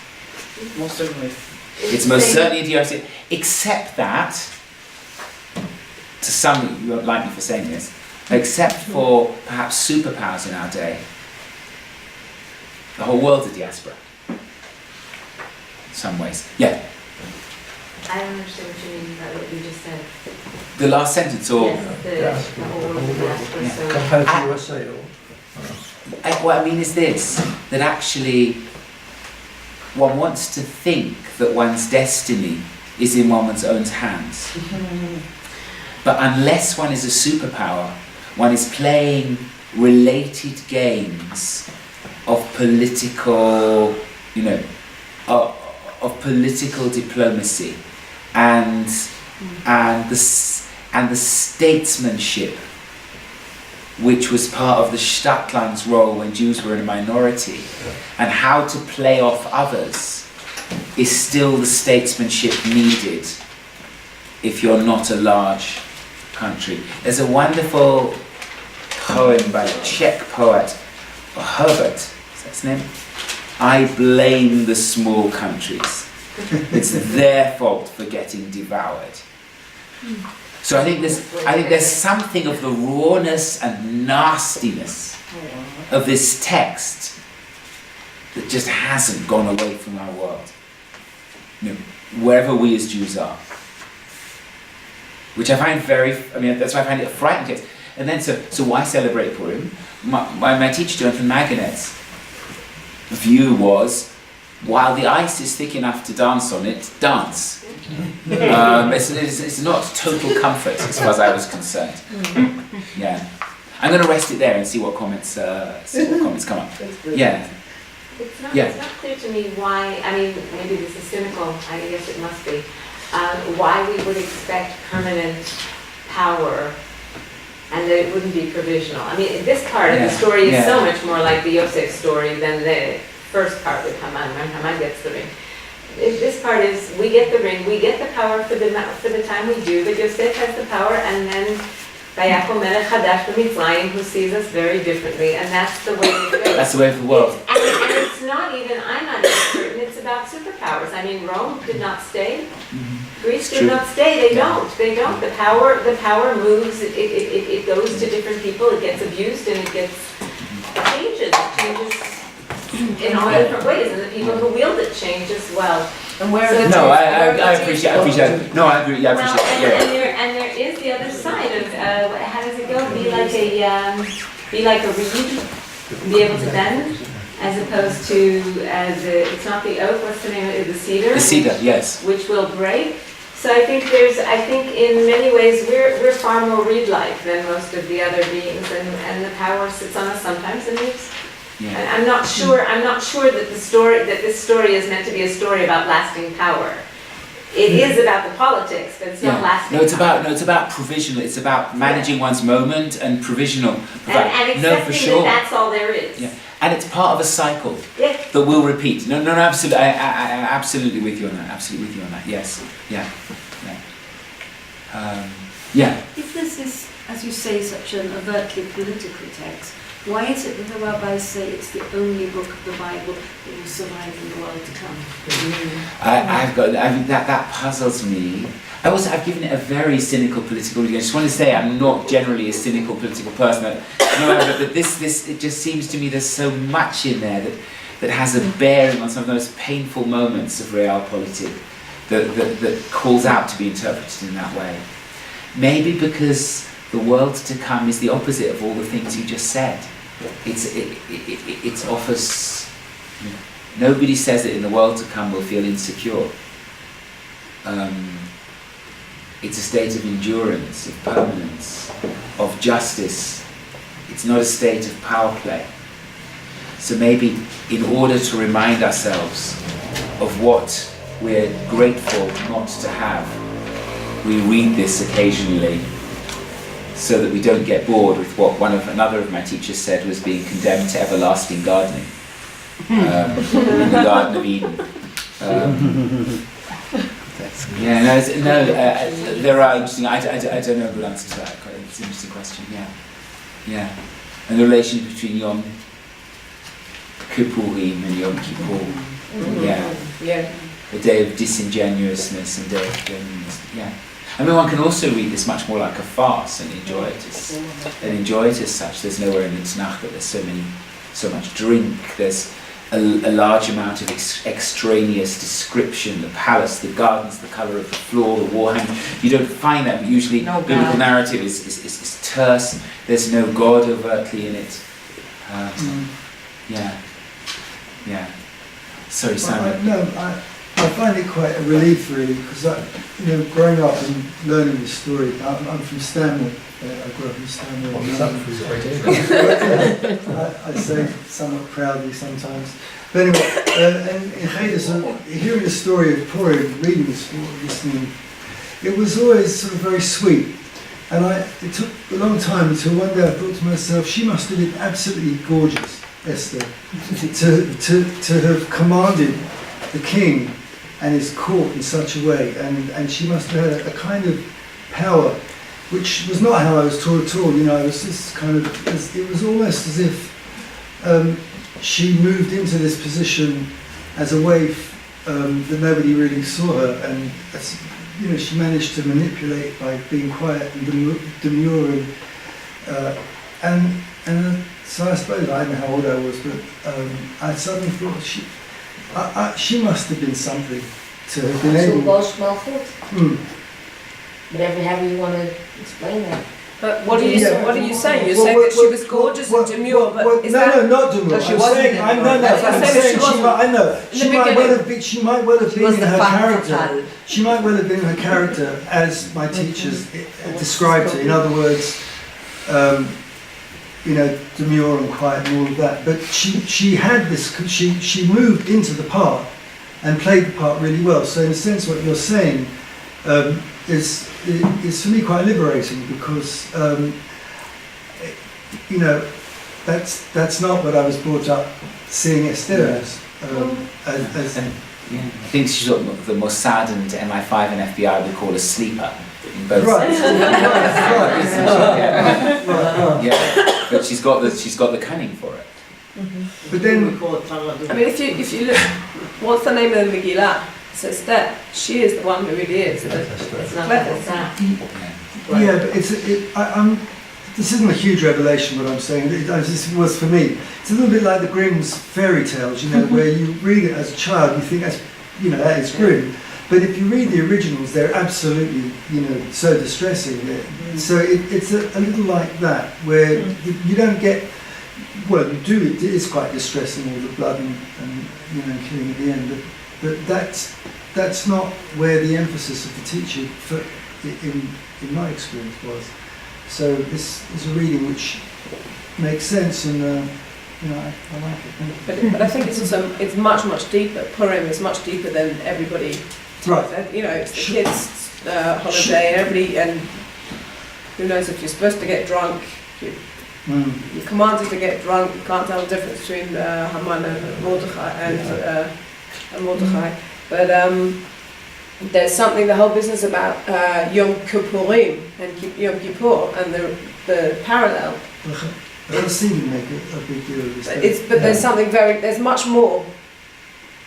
Most certainly. It's most certainly a diaspora, except that, to some, you won't like me for saying this, except for perhaps superpowers in our day, the whole world's a diaspora. In some ways. Yeah? I don't understand what you mean by what you just said. The last sentence, or... Yes, the whole world is diaspora, Yeah. so... Compared to USA or? What I mean is this, that actually one wants to think that one's destiny is in one's own hands. But unless one is a superpower, one is playing related games of political, of political diplomacy and the statesmanship, which was part of the Stadtland's role when Jews were in a minority, and how to play off others is still the statesmanship needed if you're not a large country. There's a wonderful poem by a Czech poet, Herbert, is that his name? I blame the small countries. It's their fault for getting devoured. So I think there's something of the rawness and nastiness of this text that just hasn't gone away from our world. Wherever we as Jews are. Which I find that's why I find it a frightening text. And then, so why celebrate Purim? My teacher, Jonathan Wittenberg's view was, while the ice is thick enough to dance on it, dance. It's not total comfort as far as I was concerned. Yeah, I'm going to rest it there and see what comments come up. Yeah. It's not clear to me why, maybe this is cynical, I guess it must be, why we would expect permanent power and that it wouldn't be provisional. This part of the story is so much more like the Yosef story than the first part with Haman, when Haman gets the ring. This part is, we get the ring, we get the power for the time we do, but Yosef has the power, and then Vayakom Melech Hadash b'Mitzrayim, who sees us very differently, and that's the way it goes. That's the way of the world. And it's not even, I'm not even certain, it's about superpowers. Rome did not stay. Greece did not stay. They don't. The power moves. It goes to different people. It gets abused and it changes in all different ways, and the people who wield it change as well. And where? I appreciate it. No, I agree. Yeah, I appreciate it. And there is the other side of how does it go? Be like a reed, be able to bend. As opposed to it's not the oak. What's the name of it? The cedar. The cedar, yes. Which will break. So I think in many ways we're far more reed-like than most of the other beings, and the power sits on us sometimes and leaves. Yeah. And I'm not sure that this story is meant to be a story about lasting power. It is about the politics, but it's not lasting. It's about provisional. It's about managing one's moment and provisional. And accepting that that's all there is. Yeah. And it's part of a cycle that will repeat. No, absolutely. I'm absolutely with you on that. Absolutely with you on that. Yes. Yeah. If this is, as you say, such an overtly political text, why is it that the rabbis say it's the only book of the Bible that will survive in the world to come? That puzzles me. I've given it a very cynical political reading. I just want to say I'm not generally a cynical political person. But this it just seems to me there's so much in there that has a bearing on some of the most painful moments of Realpolitik that calls out to be interpreted in that way. Maybe because the world to come is the opposite of all the things you just said. It offers. Nobody says that in the world to come we'll feel insecure. It's a state of endurance, of permanence, of justice. It's not a state of power play. So maybe in order to remind ourselves of what we're grateful not to have, we read this occasionally so that we don't get bored with what another of my teachers said was being condemned to everlasting gardening in the Garden of Eden. There are interesting. I don't know a good answer to that. It's an interesting question. Yeah. And the relation between Yom Kippurim and Yom Kippur. Yeah. A day of disingenuousness and day of genuineness. Yeah. I mean, one can also read this much more like a farce and enjoy it as such. There's nowhere in the Tenach that there's so much drink. There's a large amount of extraneous description, the palace, the gardens, the colour of the floor, the wall hanging. You don't find that, but usually biblical narrative is terse. There's no God overtly in it. Yeah. Sorry, Simon. I find it quite a relief, really, because growing up and learning this story. I'm from Stanmore. I grew up in Stanmore. I say somewhat proudly sometimes. But anyway, and in Cheder, so hearing the story of Purim, reading this, listening, it was always sort of very sweet. And it took a long time until one day I thought to myself, she must have been absolutely gorgeous, Esther, to have commanded the king and his court in such a way, and she must have had a kind of power, which was not how I was taught at all. It was this kind of, it was almost as if she moved into this position as a waif that nobody really saw her, and she managed to manipulate by being quiet and demure, and so I suppose, I don't know how old I was, but I suddenly thought she must have been something to have been able. Whatever, however you want to explain that. But what are you saying? You're saying that she was gorgeous and demure, but is that... No, not demure. She might well have been in her character. She might well have been her character as my teachers described her. In other words, demure and quiet and all of that. But she had this. She moved into the part and played the part really well. So in a sense, what you're saying is for me quite liberating, because that's not what I was brought up seeing Esther as. I think she's what the Mossad and MI5 and FBI would call a sleeper in both. Right. But she's got the cunning for it. But then, I mean, if you look, what's the name of the Megillah? It says that she is the one who really is. It's not that. Yeah, but this isn't a huge revelation what I'm saying. This was for me. It's a little bit like the Grimm's fairy tales, where you read it as a child, you think that is Grimm. But if you read the originals, they're absolutely, so distressing. So it's a little like that, where you don't get, well, you do. It is quite distressing, all the blood and killing at the end. But that's not where the emphasis of the teacher, in my experience, was. So this is a reading which makes sense, and I like it. But I think it's much deeper. Purim is much deeper than everybody. Right. It's the kids' holiday, everybody, and who knows if you're supposed to get drunk. You're commanded to get drunk. You can't tell the difference between Haman and Mordechai. But there's something, the whole business about Yom Kippurim and Yom Kippur and the parallel. Hasidim make a big deal of this. There's something there's much more.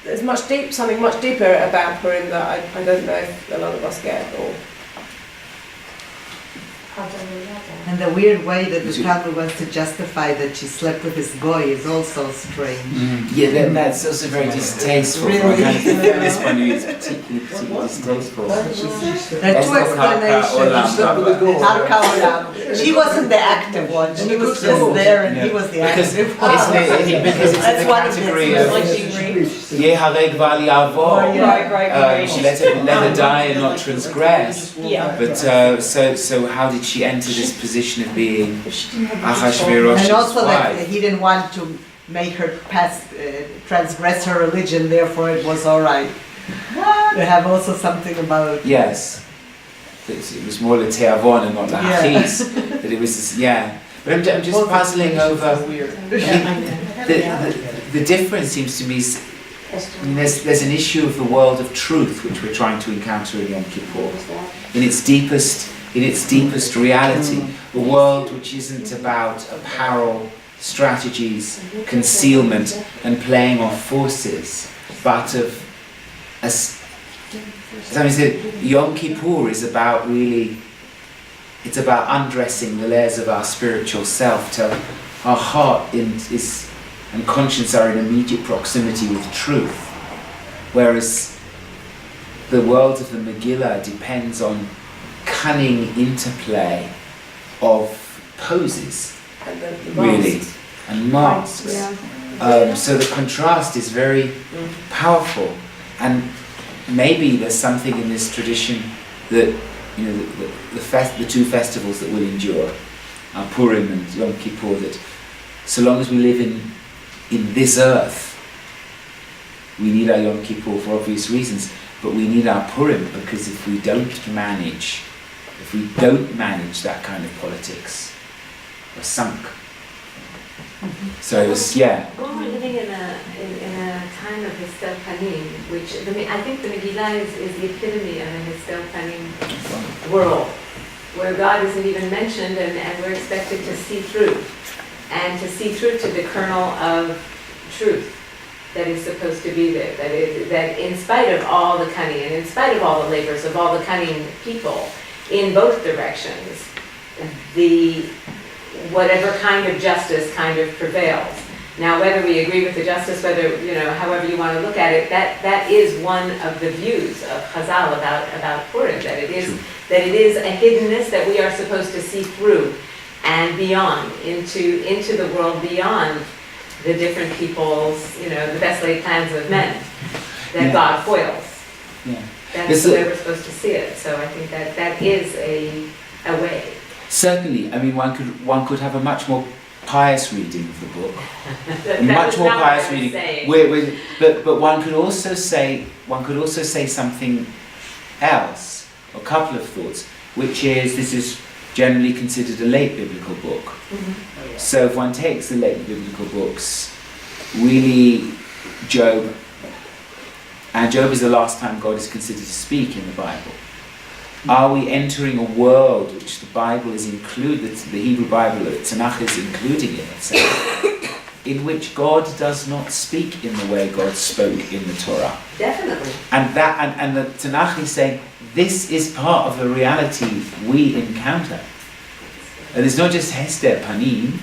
There's something much deeper about Purim that I don't know if a lot of us get. And the weird way that the Talmud wants to justify that she slept with this boy is also strange. Yeah, that's also very distasteful. Really? From a feminist point of view, it's particularly distasteful. There are two explanations. She wasn't the active one. She was just there, and he was the active one. Because it's in the category of Yehareg Val Yavor. She let her die and not transgress. But so how did she enter this position of being Ahasuerus' and also that wife? he didn't want to make her transgress her religion, therefore it was all right. They have also something about yes. that it was more le teavon and not la hachis, that it was this, But I'm just Both puzzling over. definitions are weird. The difference seems to me. I mean, there's an issue of the world of truth which we're trying to encounter in Yom Kippur, in its deepest reality, a world which isn't about apparel, strategies, concealment, and playing off forces, but of, as I said, Yom Kippur is about really. It's about undressing the layers of our spiritual self till our heart and conscience are in immediate proximity with truth. Whereas the world of the Megillah depends on cunning interplay of poses, really, and masks. So the contrast is very powerful, and maybe there's something in this tradition that the two festivals that will endure, Purim and Yom Kippur, that so long as we live in this earth, we need our Yom Kippur for obvious reasons, but we need our Purim because if we don't manage that kind of politics, we're sunk. So it was, Well, we're living in a time of Histel Panim, which I think the Megillah is the epitome of a Histel Panim world, where God isn't even mentioned, and we're expected to see through, and to see through to the kernel of truth that is supposed to be there. That in spite of all the cunning, and in spite of all the labors of all the cunning people in both directions, whatever kind of justice kind of prevails. Now, whether we agree with the justice, whether, however you want to look at it, that is one of the views of Chazal about Purim, that it is a hiddenness that we are supposed to see through and beyond, into the world beyond the different people's, the best laid plans of men that God foils. That's the way we're supposed to see it. So I think that is a way. Certainly, I mean, one could have a much more pious reading of the book, much more pious reading. But one could also say something else, a couple of thoughts, which is this is generally considered a late biblical book. Mm-hmm. So if one takes the late biblical books, really Job is the last time God is considered to speak in the Bible. Are we entering a world which the Bible is included, the Hebrew Bible, the Tenach is including in itself, in which God does not speak in the way God spoke in the Torah? Definitely. And the Tenach is saying this is part of the reality we encounter. And it's not just Hester Panim,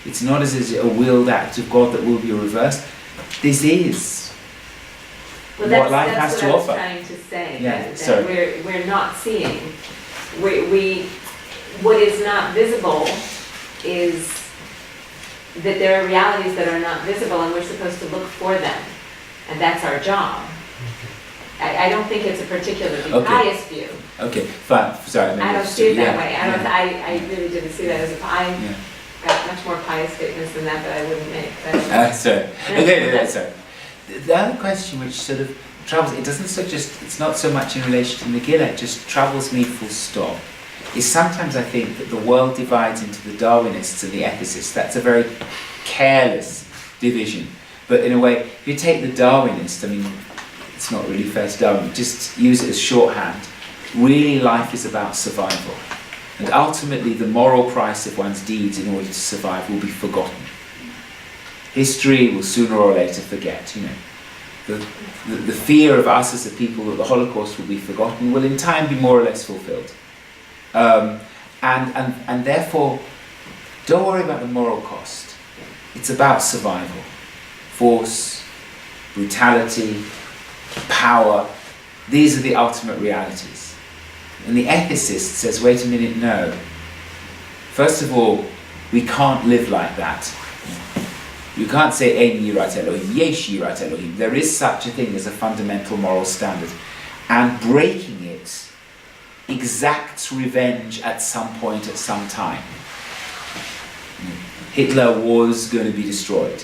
it's not as a willed act of God that will be reversed. This is what life has to offer. That's what I was trying to say. That we're not seeing. What is not visible is that there are realities that are not visible, and we're supposed to look for them, and that's our job. I don't think it's a particularly pious view. Okay, fine. Sorry. I don't see it that way. I really didn't see that as a I got much more pious statements than that I wouldn't make. Sorry. Okay, sorry. The other question which sort of troubles, it's not so much in relation to Megillah, it just troubles me full stop, is sometimes I think that the world divides into the Darwinists and the ethicists. That's a very careless division. But in a way, if you take the Darwinist, I mean, it's not really fair to Darwin, just use it as shorthand. Really, life is about survival. And ultimately, the moral price of one's deeds in order to survive will be forgotten. History will sooner or later forget, The fear of us as a people that the Holocaust will be forgotten will in time be more or less fulfilled. And therefore, don't worry about the moral cost. It's about survival. Force, brutality, power, these are the ultimate realities. And the ethicist says, wait a minute, no. First of all, we can't live like that. You can't say, Ein Yirat Elohim, Yesh Yirat Elohim. There is such a thing as a fundamental moral standard. And breaking it exacts revenge at some point, at some time. Hitler was going to be destroyed.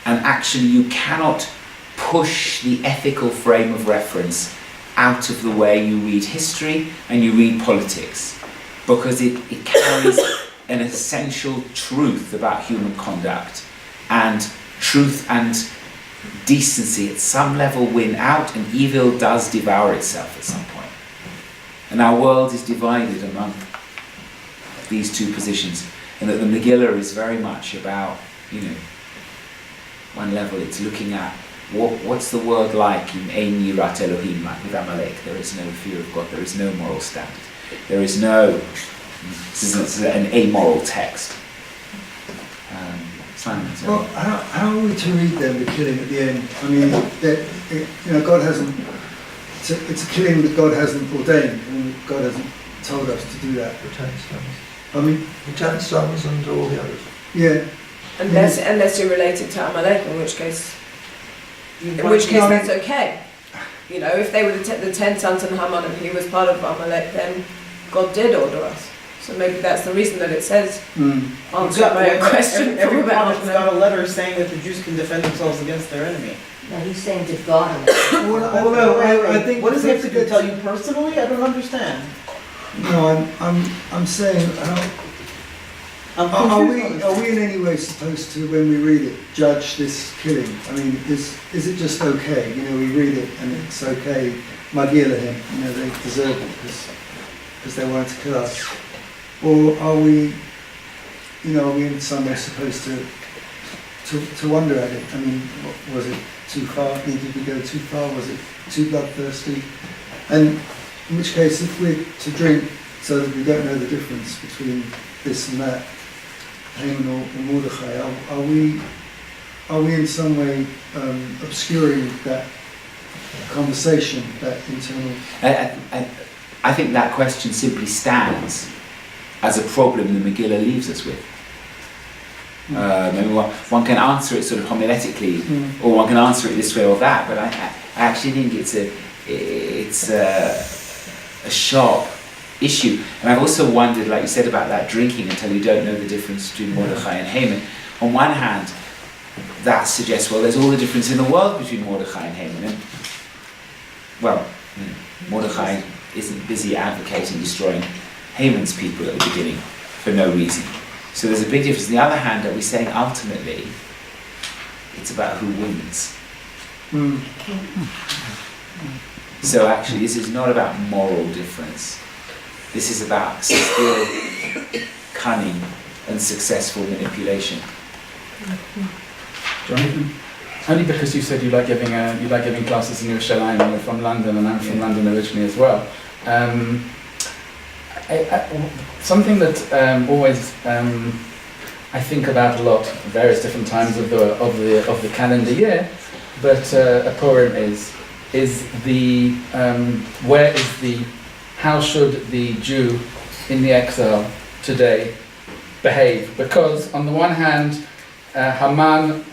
And actually you cannot push the ethical frame of reference out of the way you read history and you read politics, because it carries an essential truth about human conduct, and truth and decency at some level win out, and evil does devour itself at some point. And our world is divided among these two positions, and that the Megillah is very much about, one level it's looking at what's the world like in Ein Yirat Elohim, like with Amalek. There is no fear of God, there is no moral standard, there is no, this is an amoral text. Simon, well, how are we to read then the killing at the end? I mean, God hasn't, it's a killing that God hasn't ordained, and God hasn't told us to do that. The 10 sons. I mean, the 10 sons and all the others. Yeah. Unless you're related to Amalek, in which case that's okay. If they were the 10 sons and Haman and he was part of Amalek, then God did order us. So maybe that's the reason that it says, answer my own question. Every prophet's got a letter saying that the Jews can defend themselves against their enemy. No, he's saying to God. Although I think, what does he have to tell you personally? I don't understand. No, I'm saying, are we in any way supposed to, when we read it, judge this killing? I mean, is it just okay? We read it and it's okay. Megillah him, they deserve it because they wanted to kill us. Or are we in some way supposed to wonder at it? I mean, was it too far? Did we go too far? Was it too bloodthirsty? And in which case, if we're to drink so that we don't know the difference between this and that, Haman or Mordechai, are we in some way obscuring that conversation, that internal? I think that question simply stands as a problem the Megillah leaves us with. Maybe one can answer it sort of homiletically, or one can answer it this way or that, but I actually think it's a sharp issue. And I've also wondered, like you said, about that drinking until you don't know the difference between Mordechai and Haman. On one hand, that suggests, well, there's all the difference in the world between Mordechai and Haman. And, well, Mordechai isn't busy advocating destroying Haman's people at the beginning for no reason. So there's a big difference. On the other hand, are we saying ultimately it's about who wins? So actually this is not about moral difference. This is about still cunning and successful manipulation. Jonathan? Only because you said you like giving classes in Yerushalayim, and you're from London, and I'm from London originally as well. Something that always I think about a lot, various different times of the calendar year, but Purim is the how should the Jew in the exile today behave? Because on the one hand, Haman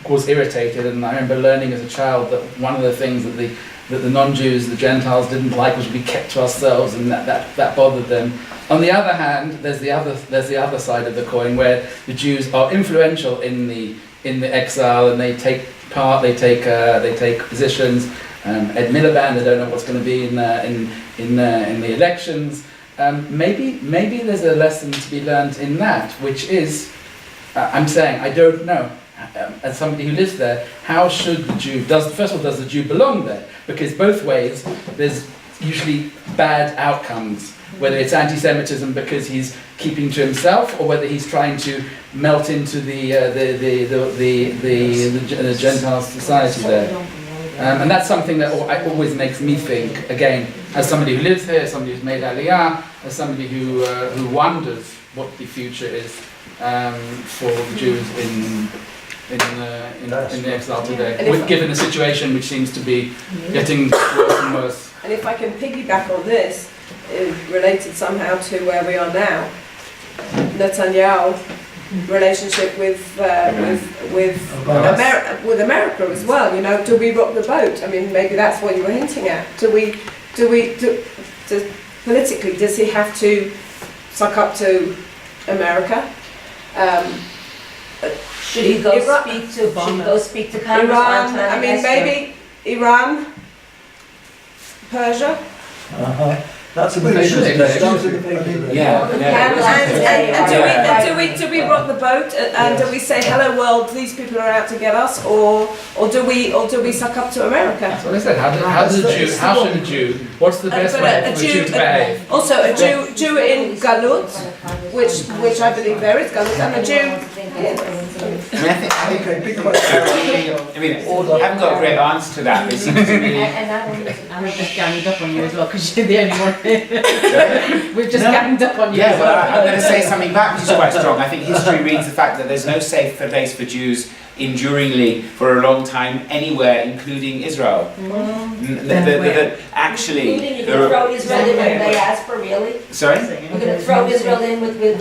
was irritated, and I remember learning as a child that one of the things that the non-Jews, the Gentiles, didn't like was we kept to ourselves, and that bothered them. On the other hand, there's the other side of the coin where the Jews are influential in the exile, and they take part, they take positions. Ed Miliband, they don't know what's going to be in the elections. Maybe there's a lesson to be learned in that, which is, I'm saying I don't know. As somebody who lives there, how should the Jew, does the Jew belong there? Because both ways, there's usually bad outcomes, whether it's anti-Semitism because he's keeping to himself, or whether he's trying to melt into the Gentile society there. And that's something that always makes me think, again, as somebody who lives here, as somebody who's made Aliyah, as somebody who wonders what the future is for the Jews in the exile today, given a situation which seems to be getting worse and worse. And if I can piggyback on this, related somehow to where we are now, Netanyahu relationship with America as well. Do we rock the boat? I mean, maybe that's what you were hinting at. Politically, does he have to suck up to America? Should he go speak to Congress? Iran. I mean, maybe Iran. Persia. That's in the Well, papers they today. should. That's in the papers today. Yeah. And do we rock the boat and do we say hello world? These people are out to get us, or do we suck up to America? That's what I said. How should a Jew? What's the best But way for a Jew to behave? Also, a Jew in Galut, which I believe there is Galut, and a Jew. I haven't got a great answer to that, but it seems to me. We've just ganged up on you as well because you're the only one here. We've just ganged up on you. Yeah, as well, well. I'm going to say something back which is quite strong. I think history reads the fact that there's no safe place for Jews enduringly for a long time anywhere, including Israel. Actually, Including you're going to throw Israel in with the diaspora, really? sorry? You're going to throw Israel in with the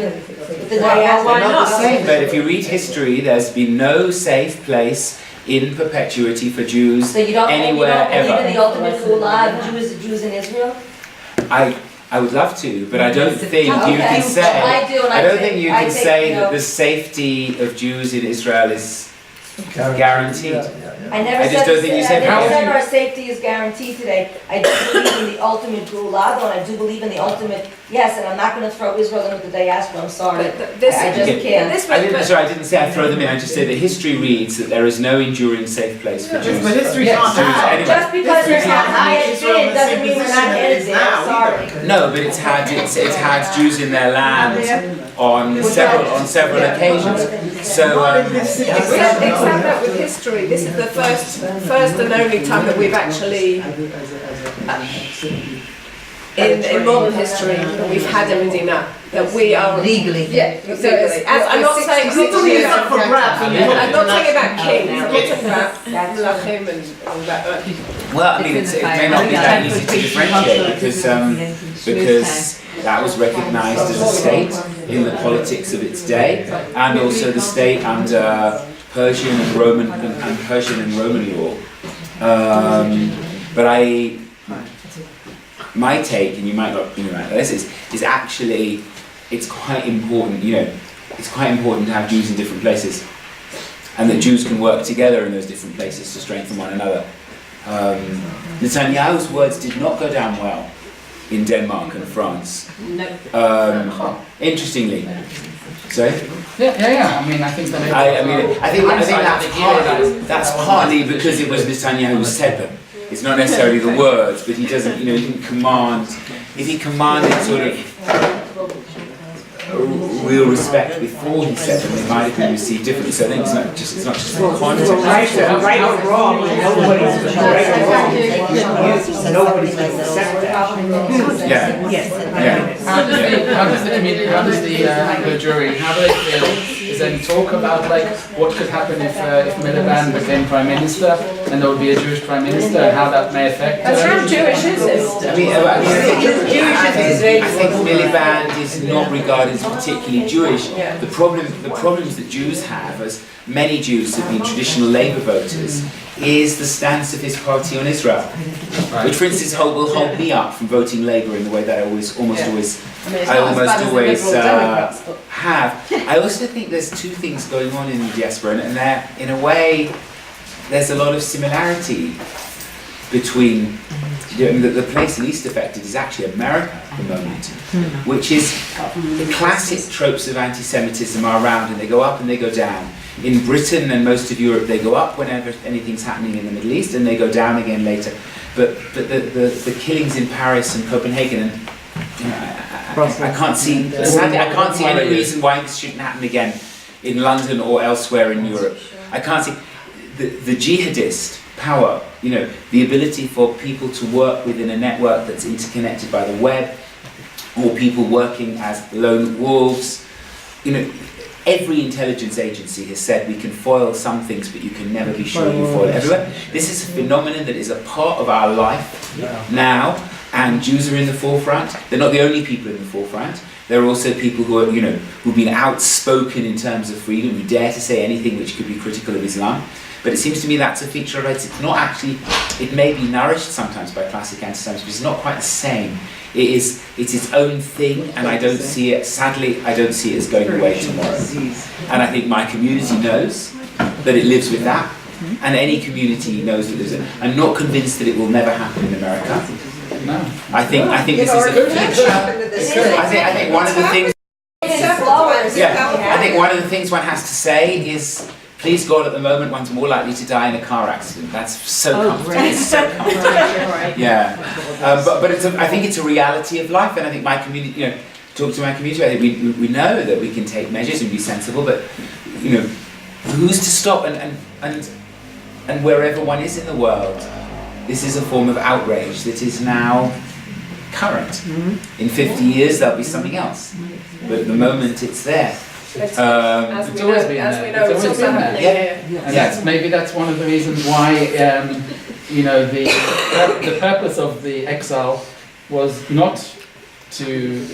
They're diaspora? not the same, but if you read history, there's been no safe place in perpetuity for Jews So you don't anywhere believe in ever. the ultimate Gula of Jews in Israel? I would love to, but I don't think you Okay. can say. I do, and I don't think you I can take, say you know, that the safety of Jews in Israel is guaranteed. I never I just don't think you said I never that. said our safety is guaranteed today. I do believe in the ultimate Gula, though, and I do believe in the ultimate, yes, and I'm not going to throw Israel in with the diaspora, I'm sorry. But this, I just can't. I didn't say I throw them in. I just say that history reads that there is no enduring safe place for Jews. But history's Yes, not Jews now. anyway. Just because History's we're not not high Israel in educated the doesn't same mean we're position not it is innocent, now I'm sorry. No, but it's had Jews in their land on several occasions. So except that with history, this is the first and only time that we've actually, in modern history, that we've had a Medina, that we are Legally. Yeah, so I'm not saying Legally it's up for grabs. I'm not talking about kings. I'm not talking about Melachim and all that. well, I mean, it may not be that easy to differentiate because that was recognised as a state in the politics of its day, and also the state under Persian and Roman law. But my take, and you might not be right, this is actually it's quite important. It's quite important to have Jews in different places, and that Jews can work together in those different places to strengthen one another. Netanyahu's words did not go down well in Denmark and France. Interestingly, sorry. Yeah. I mean, I think that. I think that's partly because it was Netanyahu who said them. It's not necessarily the words, but he doesn't. He didn't command. If he commanded sort of real respect before he said them, they might have been received differently. So I think it's not just the context. Right or wrong, nobody's right or wrong. Nobody's going to accept that. Yeah. How does the community, how does the jury, how do they feel? Is there any talk about what could happen if Miliband became prime minister and there would be a Jewish prime minister and how that may affect? How Jewish is it? I think Miliband is not regarded as particularly Jewish. The problems that Jews have, as many Jews have been traditional Labour voters, is the stance of his party on Israel, which, for instance, will hold me up from voting Labour in the way that I almost always have. I also think there's two things going on in the diaspora, and they're, in a way, there's a lot of similarity between. The place least affected is actually America at the moment, which is the classic tropes of anti-Semitism are around, and they go up and they go down. In Britain and most of Europe, they go up whenever anything's happening in the Middle East, and they go down again later. But the killings in Paris and Copenhagen, and I can't see. Sadly, I can't see any reason why this shouldn't happen again in London or elsewhere in Europe. I can't see the jihadist power. The ability for people to work within a network that's interconnected by the web, or people working as lone wolves. Every intelligence agency has said we can foil some things, but you can never be sure you foil everywhere. This is a phenomenon that is a part of our life now, and Jews are in the forefront. They're not the only people in the forefront. There are also people who are, who've been outspoken in terms of freedom, who dare to say anything which could be critical of Islam. But it seems to me that's a feature of it. It's not actually, it may be nourished sometimes by classic anti-Semitism, but it's not quite the same. It's its own thing, and I don't see it, sadly, I don't see it as going away tomorrow. And I think my community knows that it lives with that, and any community knows that there's I'm not convinced that it will never happen in America. No. I think this is a future. I think one of the things. I think one of the things one has to say is, please God, at the moment one's more likely to die in a car accident. That's so comforting. It's so comforting. Yeah, but I think it's a reality of life, and I think my community, talk to my community. I think we know that we can take measures and be sensible, but who's to stop? And wherever one is in the world, this is a form of outrage that is now current. In 50 years there'll be something else, but at the moment it's there. It's always been there. It's always been there. And maybe that's one of the reasons why the purpose of the exile was not to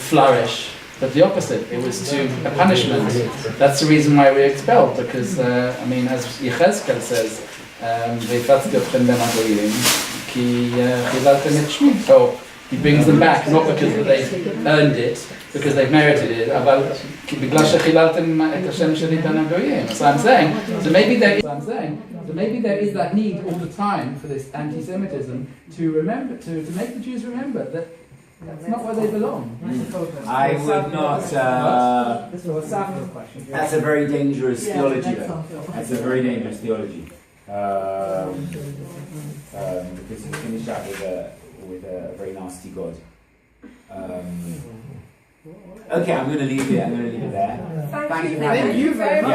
flourish, but the opposite. It was a punishment. That's the reason why we're expelled, because as Yechezkel says, so he brings them back, not because they've earned it, because they've merited it, but so I'm saying, so maybe there is that need all the time for this anti-Semitism to remember, to make the Jews remember that that's not where they belong. I would not. That's a very dangerous theology. That's a very dangerous theology. Because you finish up with a very nasty God. Okay, I'm going to leave it. I'm going to leave it there. Thank you. Thank you very much.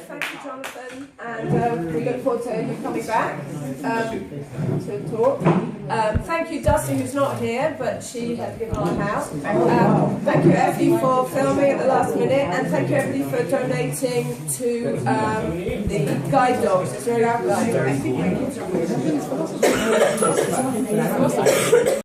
Thank you, Jonathan, and we look forward to you coming back to talk. Thank you, Dusty, who's not here, but she has given our house. Thank you, Effie, for filming at the last minute, and thank you, everybody, for donating to the guide dogs. It's very good guide dogs.